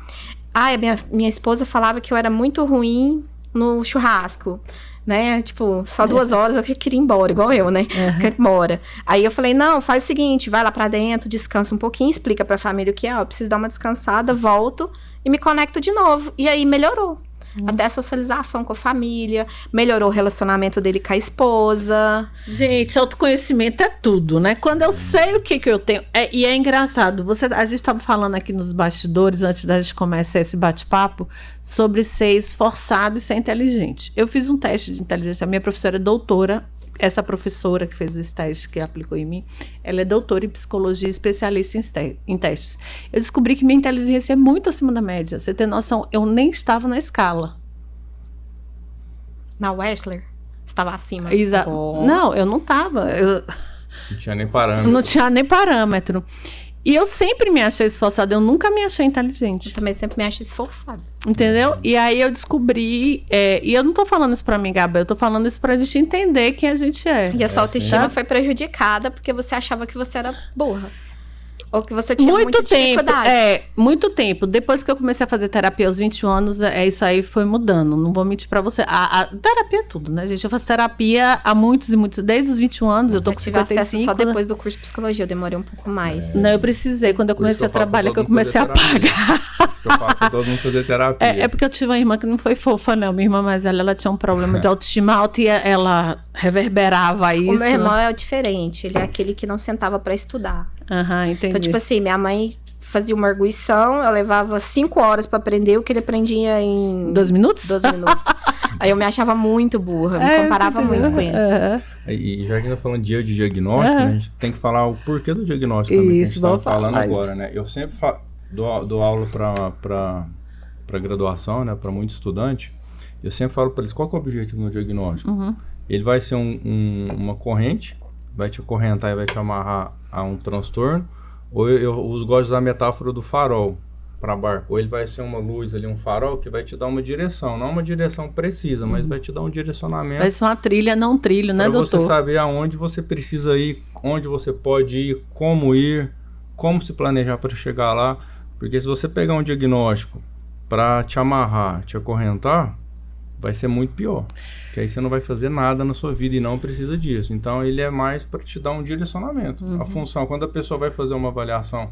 minha esposa falava que eu era muito ruim no churrasco, né? Tipo, só 2 horas eu queria ir embora, igual eu, né? Quero ir embora. Aí eu falei, não, faz o seguinte, vai lá pra dentro, descansa um pouquinho, explica pra família o que é, eu preciso dar uma descansada, volto e me conecto de novo. E aí melhorou. Até a socialização com a família, melhorou o relacionamento dele com a esposa. Gente, autoconhecimento é tudo, né? Quando eu sei o que eu tenho... E é engraçado, a gente estava falando aqui nos bastidores, antes da gente começar esse bate-papo, sobre ser esforçado e ser inteligente. Eu fiz um teste de inteligência, a minha professora é doutora essa professora que fez esse teste, que aplicou em mim, ela é doutora em psicologia, especialista em testes. Eu descobri que minha inteligência é muito acima da média. Você tem noção, eu nem estava na escala. Na Wechsler? Você estava acima? Não, eu não estava. Não tinha nem parâmetro. Não tinha nem parâmetro. E eu sempre me achei esforçada, eu nunca me achei inteligente. Eu também sempre me acho esforçada. Entendeu? E aí eu descobri, e eu não tô falando isso pra mim, Gabi, eu tô falando isso pra gente entender quem a gente é. E a sua autoestima foi prejudicada porque você achava que você era burra. Ou que você tinha muita dificuldade. Muito tempo. Depois que eu comecei a fazer terapia aos 21 anos, isso aí foi mudando. Não vou mentir pra você. A terapia é tudo, né, gente? Eu faço terapia há muitos e muitos... Desde os 21 anos, eu tô com 55. Só depois do curso de psicologia, eu demorei um pouco mais. Não, eu precisei. Quando eu comecei a trabalhar, que eu comecei a pagar. Eu falo pra todo mundo fazer terapia. É porque eu tive uma irmã que não foi fofa, não. Minha irmã mais velha, ela tinha um problema de autoestima alta e ela reverberava isso. O meu irmão é diferente. Ele é aquele que não sentava pra estudar. Entendi. Então, tipo assim, minha mãe fazia uma arguição, eu levava 5 horas pra aprender o que ele aprendia em... 2 minutos? 12 minutos. Aí eu me achava muito burra, me comparava muito com ele. E já que a gente tá falando de diagnóstico, né, a gente tem que falar o porquê do diagnóstico também, isso, que a gente tá falando agora, né? Eu sempre dou aula para graduação, né, para muito estudante. Eu sempre falo para eles qual que é o objetivo do diagnóstico. Ele vai ser uma corrente, vai te acorrentar e vai te amarrar a um transtorno, ou eu gosto de usar a metáfora do farol para barco, ou ele vai ser uma luz ali, um farol que vai te dar uma direção, não uma direção precisa, mas vai te dar um direcionamento. Vai ser uma trilha, não um trilho, né, doutor? Para você saber aonde você precisa ir, onde você pode ir, como se planejar para chegar lá, porque se você pegar um diagnóstico para te amarrar, te acorrentar, vai ser muito pior, que aí você não vai fazer nada na sua vida e não precisa disso. Então ele é mais para te dar um direcionamento. A função, quando a pessoa vai fazer uma avaliação,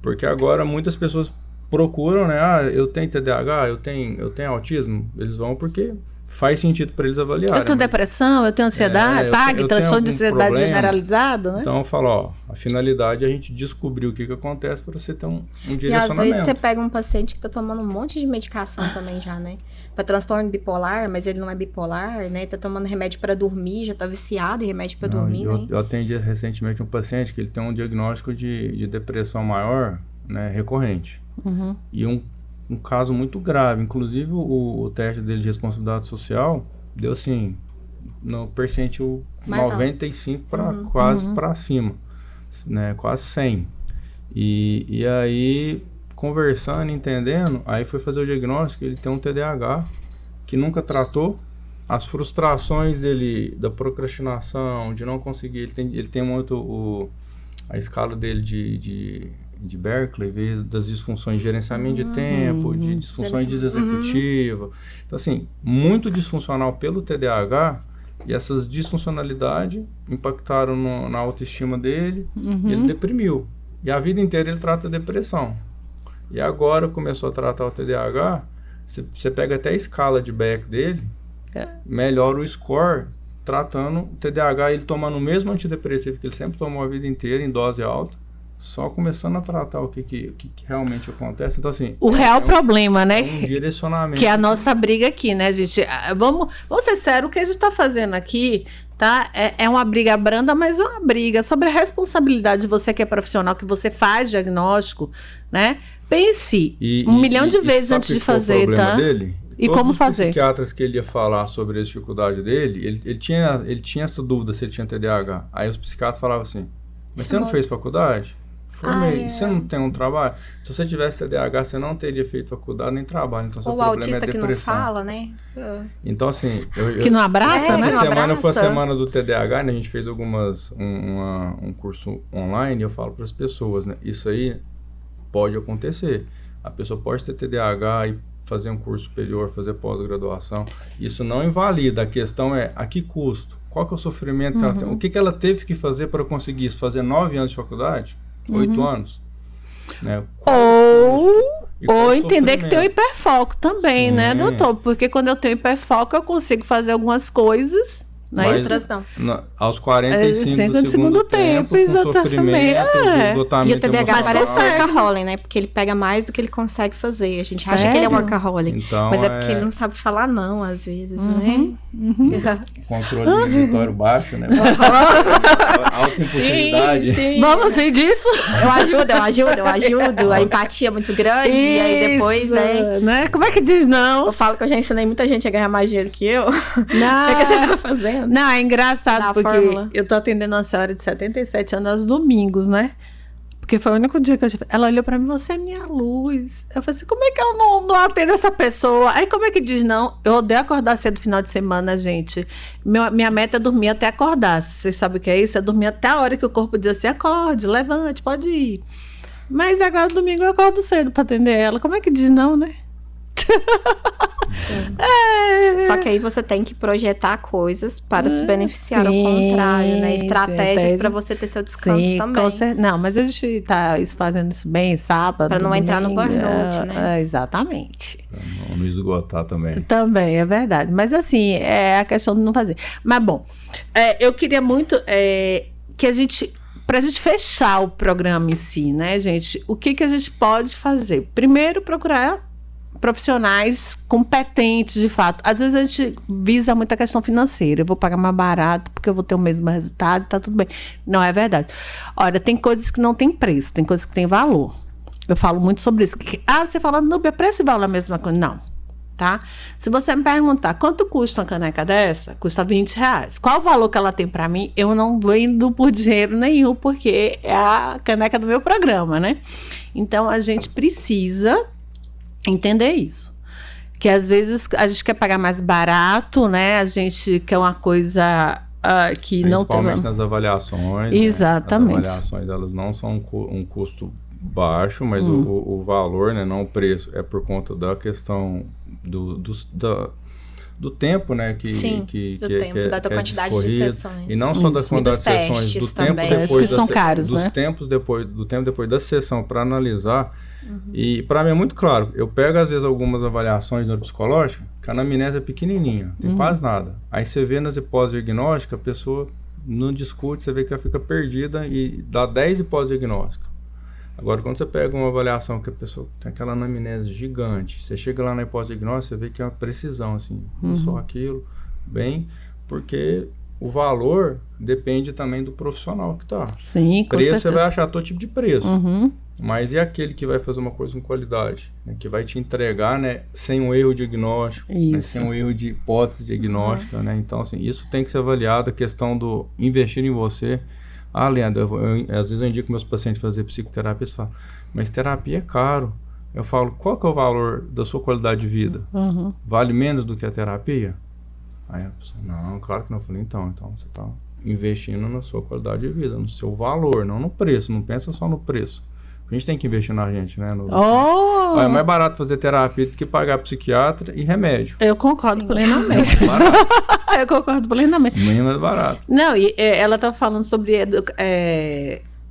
porque agora muitas pessoas procuram, né? Eu tenho TDAH, eu tenho autismo, eles vão porque faz sentido para eles avaliarem. Eu tenho depressão, eu tenho ansiedade, TAG, transtorno de ansiedade generalizado, né? Então eu falo, a finalidade é a gente descobrir o que acontece para você ter um direcionamento. E às vezes você pega um paciente que tá tomando um monte de medicação também já, né? Para transtorno bipolar, mas ele não é bipolar, né? Tá tomando remédio para dormir, já tá viciado em remédio para dormir, né? Eu atendi recentemente um paciente que ele tem um diagnóstico de depressão maior, né, recorrente. E um caso muito grave. Inclusive, o teste dele de responsabilidade social deu assim, no percentil 95 para quase para cima, né? Quase 100. E aí, conversando, entendendo, aí foi fazer o diagnóstico, ele tem um TDAH que nunca tratou. As frustrações dele, da procrastinação, de não conseguir, ele tem muito a escala dele de Berkeley, veio das disfunções de gerenciamento de tempo, de disfunções de executiva. Então, assim, muito disfuncional pelo TDAH, e essas disfuncionalidades impactaram na autoestima dele, e ele deprimiu. E a vida inteira ele trata a depressão. E agora começou a tratar o TDAH, você pega até a escala de Beck dele, melhora o score tratando o TDAH, ele tomando o mesmo antidepressivo que ele sempre tomou a vida inteira, em dose alta, só começando a tratar o que realmente acontece. Então, assim... O real problema, né? Um direcionamento. Que é a nossa briga aqui, né, gente? Vamos ser sérios, o que a gente está fazendo aqui, tá? É uma briga branda, mas é uma briga sobre a responsabilidade de você que é profissional, que você faz diagnóstico, né? Pense um milhão de vezes antes de fazer, tá? Dele? E todos como fazer? Os psiquiatras que ele ia falar sobre a dificuldade dele, ele tinha essa dúvida se ele tinha TDAH. Aí os psiquiatras falavam assim, mas você não fez faculdade? Formei. Você não tem um trabalho? Se você tivesse TDAH, você não teria feito faculdade nem trabalho. Então, seu problema autista é depressão. Que não fala, né? Então, assim... que não abraça, né? Essa semana foi a semana do TDAH, né? A gente fez um curso online e eu falo para as pessoas, né? Isso aí pode acontecer. A pessoa pode ter TDAH e fazer um curso superior, fazer pós-graduação. Isso não invalida. A questão é, a que custo? Qual que é o sofrimento que ela tem? O que ela teve que fazer para conseguir isso? Fazer 9 anos de faculdade? 8 anos? Né? Ou entender que tem o hiperfoco também, né, doutor? Porque quando eu tenho hiperfoco, eu consigo fazer algumas coisas Não é isso? Aos 45 do segundo tempo, com exatamente. sofrimento, esgotamento. E o TDAH emocional. parece um workaholic, né? Porque ele pega mais do que ele consegue fazer. A gente acha que ele é um workaholic. Então, mas é porque ele não sabe falar não, às vezes, né? Controle inibitório baixo, né? Alta impulsividade. Sim. Vamos rir disso? Eu ajudo. A empatia é muito grande. Isso, e aí depois, né? Como é que diz não? Eu falo que eu já ensinei muita gente a ganhar mais dinheiro que eu. Não. O que você tá fazendo? Não, é engraçado, porque fórmula. eu tô atendendo uma senhora de 77 anos aos domingos, né? Porque foi o único dia que eu tive. Ela olhou pra mim, você é minha luz. Eu falei assim, como é que eu não atendo essa pessoa? Aí como é que diz não? Eu odeio acordar cedo no final de semana, gente. Minha meta é dormir até acordar. Vocês sabem o que é isso? É dormir até a hora que o corpo diz assim, acorde, levante, pode ir. Mas agora domingo eu acordo cedo pra atender ela. Como é que diz não, né? Só que aí você tem que projetar coisas para se beneficiar ao contrário, né? Estratégias para você ter seu descanso também. Não, mas a gente tá fazendo isso bem sábado. Para não entrar no burnout, né? Exatamente. Não esgotar também. Também, é verdade. Mas assim, é a questão de não fazer. Mas bom, eu queria muito que a gente... Para a gente fechar o programa em si, né, gente? O que a gente pode fazer? Primeiro, procurar profissionais competentes, de fato. Às vezes a gente visa muita questão financeira. Eu vou pagar mais barato porque eu vou ter o mesmo resultado, tá tudo bem. Não é verdade. Olha, tem coisas que não tem preço, tem coisas que tem valor. Eu falo muito sobre isso. Você fala, Núbia, preço e valor é a mesma coisa? Não. Tá? Se você me perguntar quanto custa uma caneca dessa, custa R$20. Qual o valor que ela tem para mim? Eu não vendo por dinheiro nenhum, porque é a caneca do meu programa, né? Então, a gente precisa entender isso. Que às vezes a gente quer pagar mais barato, né? A gente quer uma coisa que não tem... Principalmente nas avaliações. Exatamente. Né? As avaliações, elas não são um custo baixo, mas o valor, né, não o preço, é por conta da questão do tempo, né, da quantidade de sessões. E não só da quantidade de sessões, do tempo depois que são caros, dos né? do tempo depois da sessão para analisar. E para mim é muito claro, eu pego às vezes algumas avaliações neuropsicológicas, que a anamnese é pequenininha, tem quase nada. Aí você vê nas hipóteses diagnósticas, a pessoa não discute, você vê que ela fica perdida e dá 10 hipóteses diagnósticas. Agora, quando você pega uma avaliação que a pessoa tem aquela anamnese gigante, você chega lá na hipótese diagnóstica, você vê que é uma precisão, assim, só aquilo, bem, porque o valor depende também do profissional que tá. Sim, com preço, certeza. você vai achar todo tipo de preço, mas e aquele que vai fazer uma coisa com qualidade, né, que vai te entregar, né, sem um erro diagnóstico, né, sem um erro de hipótese diagnóstica, né, então, assim, isso tem que ser avaliado, a questão do investir em você. Leandro, às vezes eu indico meus pacientes fazer psicoterapia, eles falam, mas terapia é caro. Eu falo, qual que é o valor da sua qualidade de vida? Vale menos do que a terapia? Aí a pessoa, não, claro que não. Eu falei, então você está investindo na sua qualidade de vida, no seu valor, não no preço, não pensa só no preço. A gente tem que investir na gente, né? É mais barato fazer terapia do que pagar psiquiatra e remédio. Eu concordo plenamente. Eu concordo plenamente. Muito mais barato. Não, e ela estava falando sobre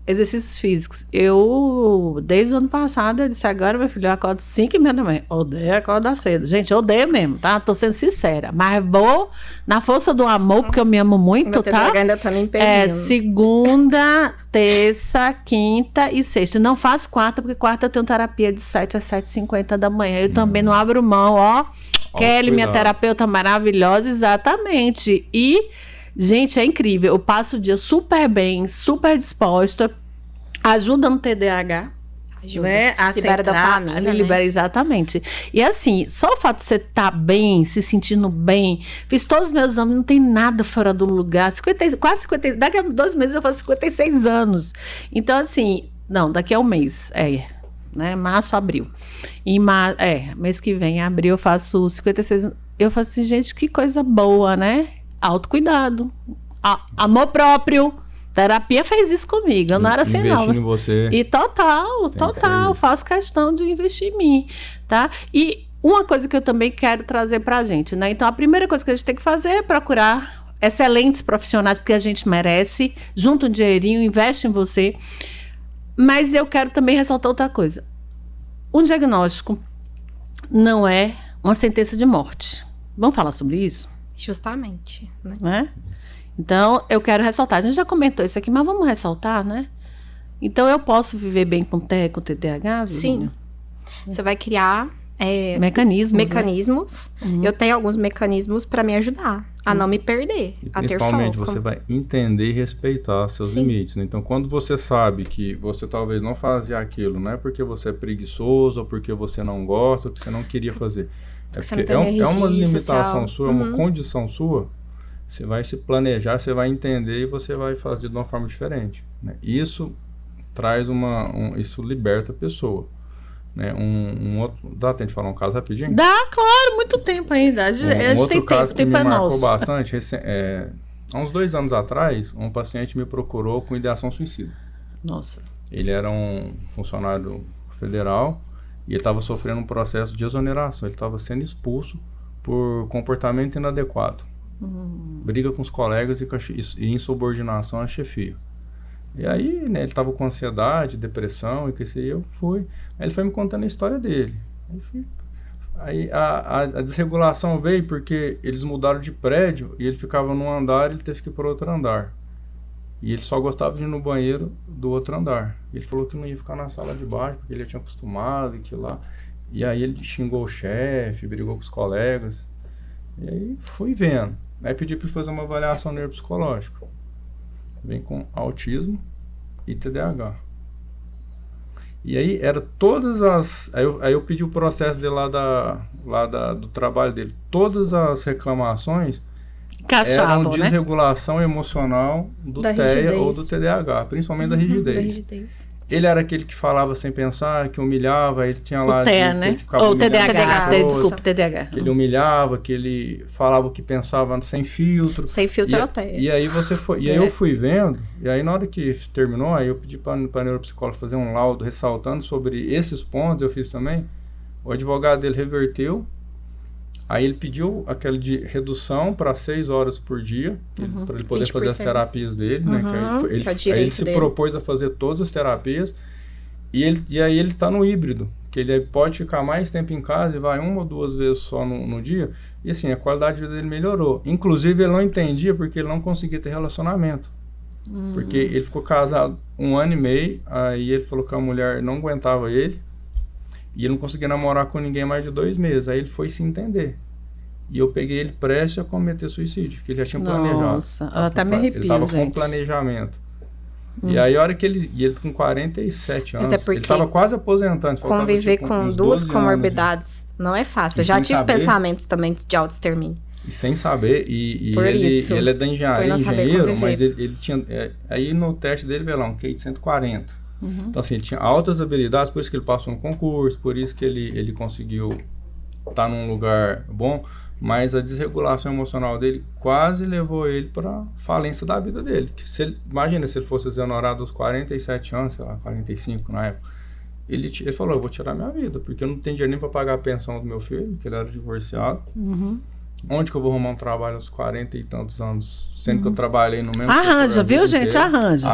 exercícios físicos. Eu, desde o ano passado, eu disse, agora, meu filho, eu acordo 5h30 da manhã. Odeio acordar cedo. Gente, eu odeio mesmo, tá? Tô sendo sincera. Mas vou na força do amor, porque eu me amo muito, tá? Ainda tá me impedindo. Segunda, terça, quinta e sexta. Não faço quarta, porque quarta eu tenho terapia de 7 às 7h50 da manhã. Eu também não abro mão, ó. Kelly, minha terapeuta maravilhosa, exatamente. E... gente, é incrível. Eu passo o dia super bem, super disposta. Ajuda no TDAH. Ajuda. Né? A libera dopamina, né? Libera, exatamente. E assim, só o fato de você estar bem, se sentindo bem. Fiz todos os meus exames, não tem nada fora do lugar. Quase 50, daqui a 2 meses eu faço 56 anos. Então, assim, não, daqui a um mês. Né? Março, abril. Mês que vem, abril, eu faço 56. Eu faço assim, gente, que coisa boa, né? Autocuidado, amor próprio. Terapia fez isso comigo. Eu não era assim, não. Investir em você. E total. Faço questão de investir em mim, tá? E uma coisa que eu também quero trazer pra gente, né? Então, a primeira coisa que a gente tem que fazer é procurar excelentes profissionais, porque a gente merece. Junta um dinheirinho, investe em você. Mas eu quero também ressaltar outra coisa. Um diagnóstico não é uma sentença de morte. Vamos falar sobre isso? Justamente, né? Né? Então, eu quero ressaltar. A gente já comentou isso aqui, mas vamos ressaltar, né? Então, eu posso viver bem com TEA, com TDAH, Virginia? Sim. Você vai criar mecanismos. Né? Eu tenho alguns mecanismos para me ajudar a não me perder, e a ter foco. principalmente, você vai entender e respeitar seus limites. Né? Então, quando você sabe que você talvez não fazia aquilo, não é porque você é preguiçoso, ou porque você não gosta, ou porque você não queria fazer. É porque é uma limitação sua, é uma condição sua. Você vai se planejar, você vai entender e você vai fazer de uma forma diferente. Né? Isso traz isso liberta a pessoa. Né? Um outro, dá tempo de falar um caso rapidinho? Dá, claro, muito tempo ainda. A gente outro tem caso tempo, que me é marcou nosso. bastante, há uns 2 anos atrás, um paciente me procurou com ideação suicida. Nossa. Ele era um funcionário federal e ele estava sofrendo um processo de exoneração. Ele estava sendo expulso por comportamento inadequado. Briga com os colegas e insubordinação à chefia. E aí, né, ele estava com ansiedade, depressão, e que assim, eu fui. Aí ele foi me contando a história dele. Aí a desregulação veio porque eles mudaram de prédio e ele ficava num andar e ele teve que ir para outro andar. E ele só gostava de ir no banheiro do outro andar. Ele falou que não ia ficar na sala de baixo porque ele já tinha acostumado e que lá. E aí ele xingou o chefe, brigou com os colegas. E aí fui vendo. Aí pedi para ele fazer uma avaliação neuropsicológica. Vem com autismo e TDAH. E aí era todas as... Aí eu pedi o processo dele do trabalho dele. Todas as reclamações eram desregulação emocional do TEA ou do TDAH, principalmente da rigidez. Ele era aquele que falava sem pensar, que humilhava, ele tinha lá... O TEA, né? Ou TDAH, desculpa, TDAH. Que ele humilhava, que ele falava o que pensava sem filtro. Sem filtro é o TEA. E aí aí eu fui vendo, e aí na hora que terminou, aí eu pedi para a neuropsicóloga fazer um laudo ressaltando sobre esses pontos, eu fiz também. O advogado dele reverteu, aí ele pediu aquela de redução para 6 horas por dia, para ele poder 20%. Fazer as terapias dele, né? Que aí ele se propôs a fazer todas as terapias, e aí ele está no híbrido, que ele pode ficar mais tempo em casa e vai 1 ou 2 vezes só no dia, e assim, a qualidade de vida dele melhorou. Inclusive, ele não entendia porque ele não conseguia ter relacionamento. Porque ele ficou casado 1 ano e meio, aí ele falou que a mulher não aguentava ele, e ele não conseguia namorar com ninguém mais de 2 meses. Aí ele foi se entender. E eu peguei ele prestes a cometer suicídio, que ele já tinha planejado. Nossa, ela tá me arrepiando, ele estava com planejamento. E aí a hora que ele com 47 anos, ele estava quase aposentando. Conviver com 2 comorbidades não é fácil. Eu já tive pensamentos também de autoextermínio. E sem saber, e ele é da engenharia, engenheiro, mas ele tinha... aí no teste dele veio lá um QI de 140. Então, assim, ele tinha altas habilidades, por isso que ele passou no concurso, por isso que ele conseguiu estar num lugar bom, mas a desregulação emocional dele quase levou ele para falência da vida dele. Imagina se ele fosse exonerado aos 47 anos, sei lá, 45 na época. Ele falou, eu vou tirar minha vida, porque eu não tenho dinheiro nem para pagar a pensão do meu filho, que ele era divorciado. Onde que eu vou arrumar um trabalho aos 40 e tantos anos, sendo que eu trabalhei no mesmo... Arranja, viu, gente? Arranja.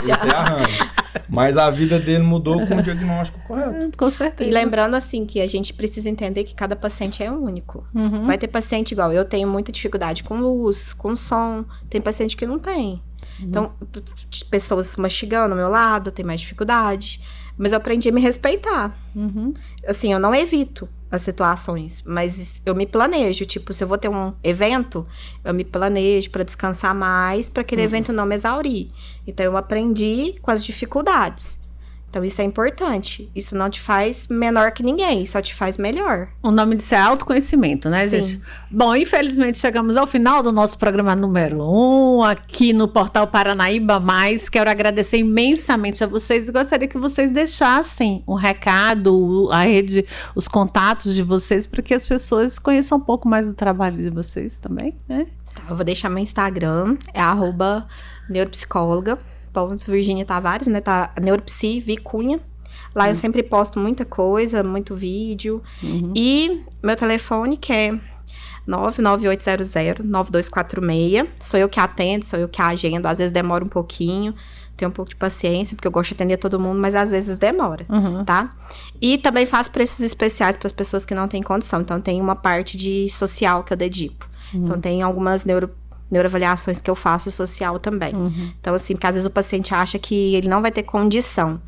Isso é arranja. Mas a vida dele mudou com o diagnóstico correto. Com certeza. E lembrando, assim, que a gente precisa entender que cada paciente é único. Vai ter paciente igual. Eu tenho muita dificuldade com luz, com som. Tem paciente que não tem. Então, pessoas mastigando ao meu lado, tem mais dificuldade. Mas eu aprendi a me respeitar. Assim, eu não evito as situações, mas eu me planejo. Tipo, se eu vou ter um evento, eu me planejo para descansar mais, para aquele evento não me exaurir. Então, eu aprendi com as dificuldades. Então, isso é importante. Isso não te faz menor que ninguém, só te faz melhor. O nome disso é autoconhecimento, né, Sim. gente? Bom, infelizmente, chegamos ao final do nosso programa número 1, aqui no Portal Paranaíba Mais. Quero agradecer imensamente a vocês e gostaria que vocês deixassem um recado, a rede, os contatos de vocês, para que as pessoas conheçam um pouco mais do trabalho de vocês também, né? Tá, eu vou deixar meu Instagram, é @neuropsicóloga. Virginia Tavares, né? Tá Neuropsi Vicunha. Lá eu sempre posto muita coisa, muito vídeo. E meu telefone, que é 99800-9246. Sou eu que atendo, sou eu que agendo. Às vezes demora um pouquinho. Tenho um pouco de paciência, porque eu gosto de atender todo mundo, mas às vezes demora, tá? E também faço preços especiais para as pessoas que não têm condição. Então, tem uma parte de social que eu dedico. Então, tem algumas neuroavaliações que eu faço social também. Então, assim, porque às vezes o paciente acha que ele não vai ter condição.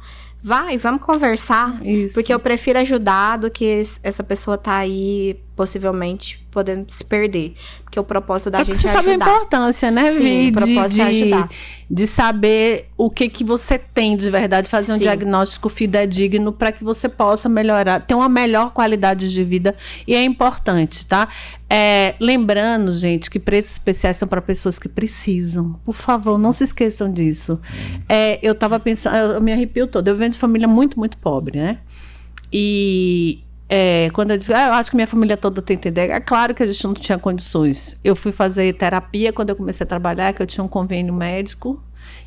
Vamos conversar, porque eu prefiro ajudar do que essa pessoa tá aí, possivelmente, podendo se perder. Porque o propósito da gente é ajudar. Você sabe a importância, né, Vi? Sim, o propósito é ajudar. De saber o que você tem de verdade, fazer um diagnóstico fidedigno para que você possa melhorar, ter uma melhor qualidade de vida, e é importante, tá? Lembrando, gente, que preços especiais são para pessoas que precisam. Por favor, não se esqueçam disso. Eu tava pensando, eu me arrepio toda. Eu venho de família muito, muito pobre, né? E quando eu digo, eu acho que minha família toda tem TDAH, é claro que a gente não tinha condições. Eu fui fazer terapia quando eu comecei a trabalhar, que eu tinha um convênio médico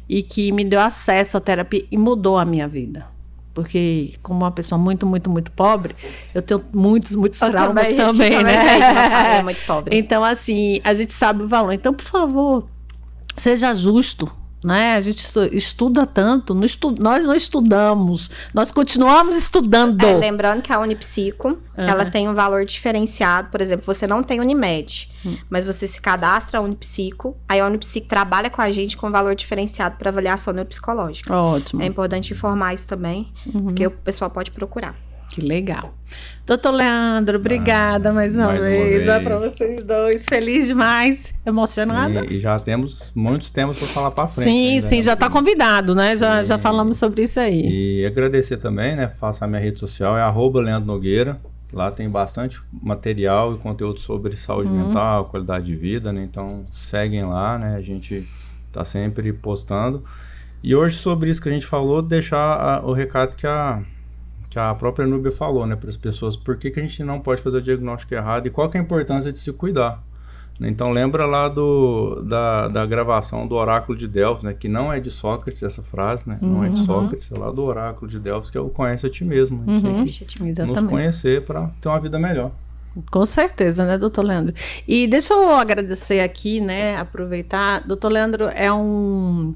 e que me deu acesso à terapia e mudou a minha vida. Porque, como uma pessoa muito, muito, muito pobre, eu tenho muitos traumas também, né? É muito pobre. Então, assim, a gente sabe o valor. Então, por favor, seja justo. Né? A gente estuda tanto, nós não estudamos, nós continuamos estudando. Lembrando que a Unipsico, ela tem um valor diferenciado. Por exemplo, você não tem Unimed, mas você se cadastra a Unipsico, aí a Unipsico trabalha com a gente com valor diferenciado para avaliação neuropsicológica. Ótimo. É importante informar isso também, porque o pessoal pode procurar. Que legal. Doutor Leandro, obrigada mais uma vez. Para vocês dois. Feliz demais. Emocionada. Sim, e já temos muitos temas para falar para frente. Sim, já está convidado, né? Já falamos sobre isso aí. E agradecer também, né? Faço a minha rede social, é @Leandro Nogueira. Lá tem bastante material e conteúdo sobre saúde mental, qualidade de vida, né? Então, seguem lá, né? A gente está sempre postando. E hoje, sobre isso que a gente falou, deixar o recado que a própria Núbia falou, né, para as pessoas, por que a gente não pode fazer o diagnóstico errado e qual que é a importância de se cuidar. Então, lembra lá da gravação do Oráculo de Delfos, né, que não é de Sócrates, essa frase, né, não é de Sócrates, é lá do Oráculo de Delfos, que é o conhece a ti mesmo. A gente tem que nos conhecer para ter uma vida melhor. Com certeza, né, doutor Leandro? E deixa eu agradecer aqui, né, aproveitar, doutor Leandro é um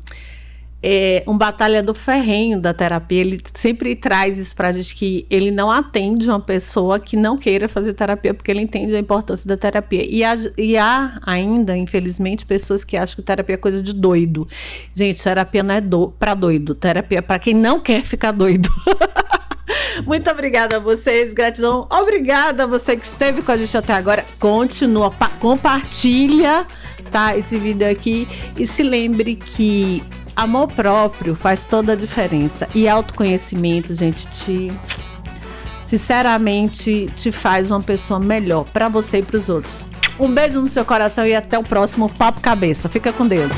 batalhador ferrenho da terapia. Ele sempre traz isso pra gente, que ele não atende uma pessoa que não queira fazer terapia, porque ele entende a importância da terapia. E há ainda, infelizmente, pessoas que acham que terapia é coisa de doido. Gente, terapia não é pra doido. Terapia é pra quem não quer ficar doido. Muito obrigada a vocês, gratidão. Obrigada a você que esteve com a gente até agora. Continua, compartilha, tá, esse vídeo aqui. E se lembre que amor próprio faz toda a diferença. E autoconhecimento, gente, sinceramente, te faz uma pessoa melhor para você e para os outros. Um beijo no seu coração e até o próximo Papo Cabeça. Fica com Deus.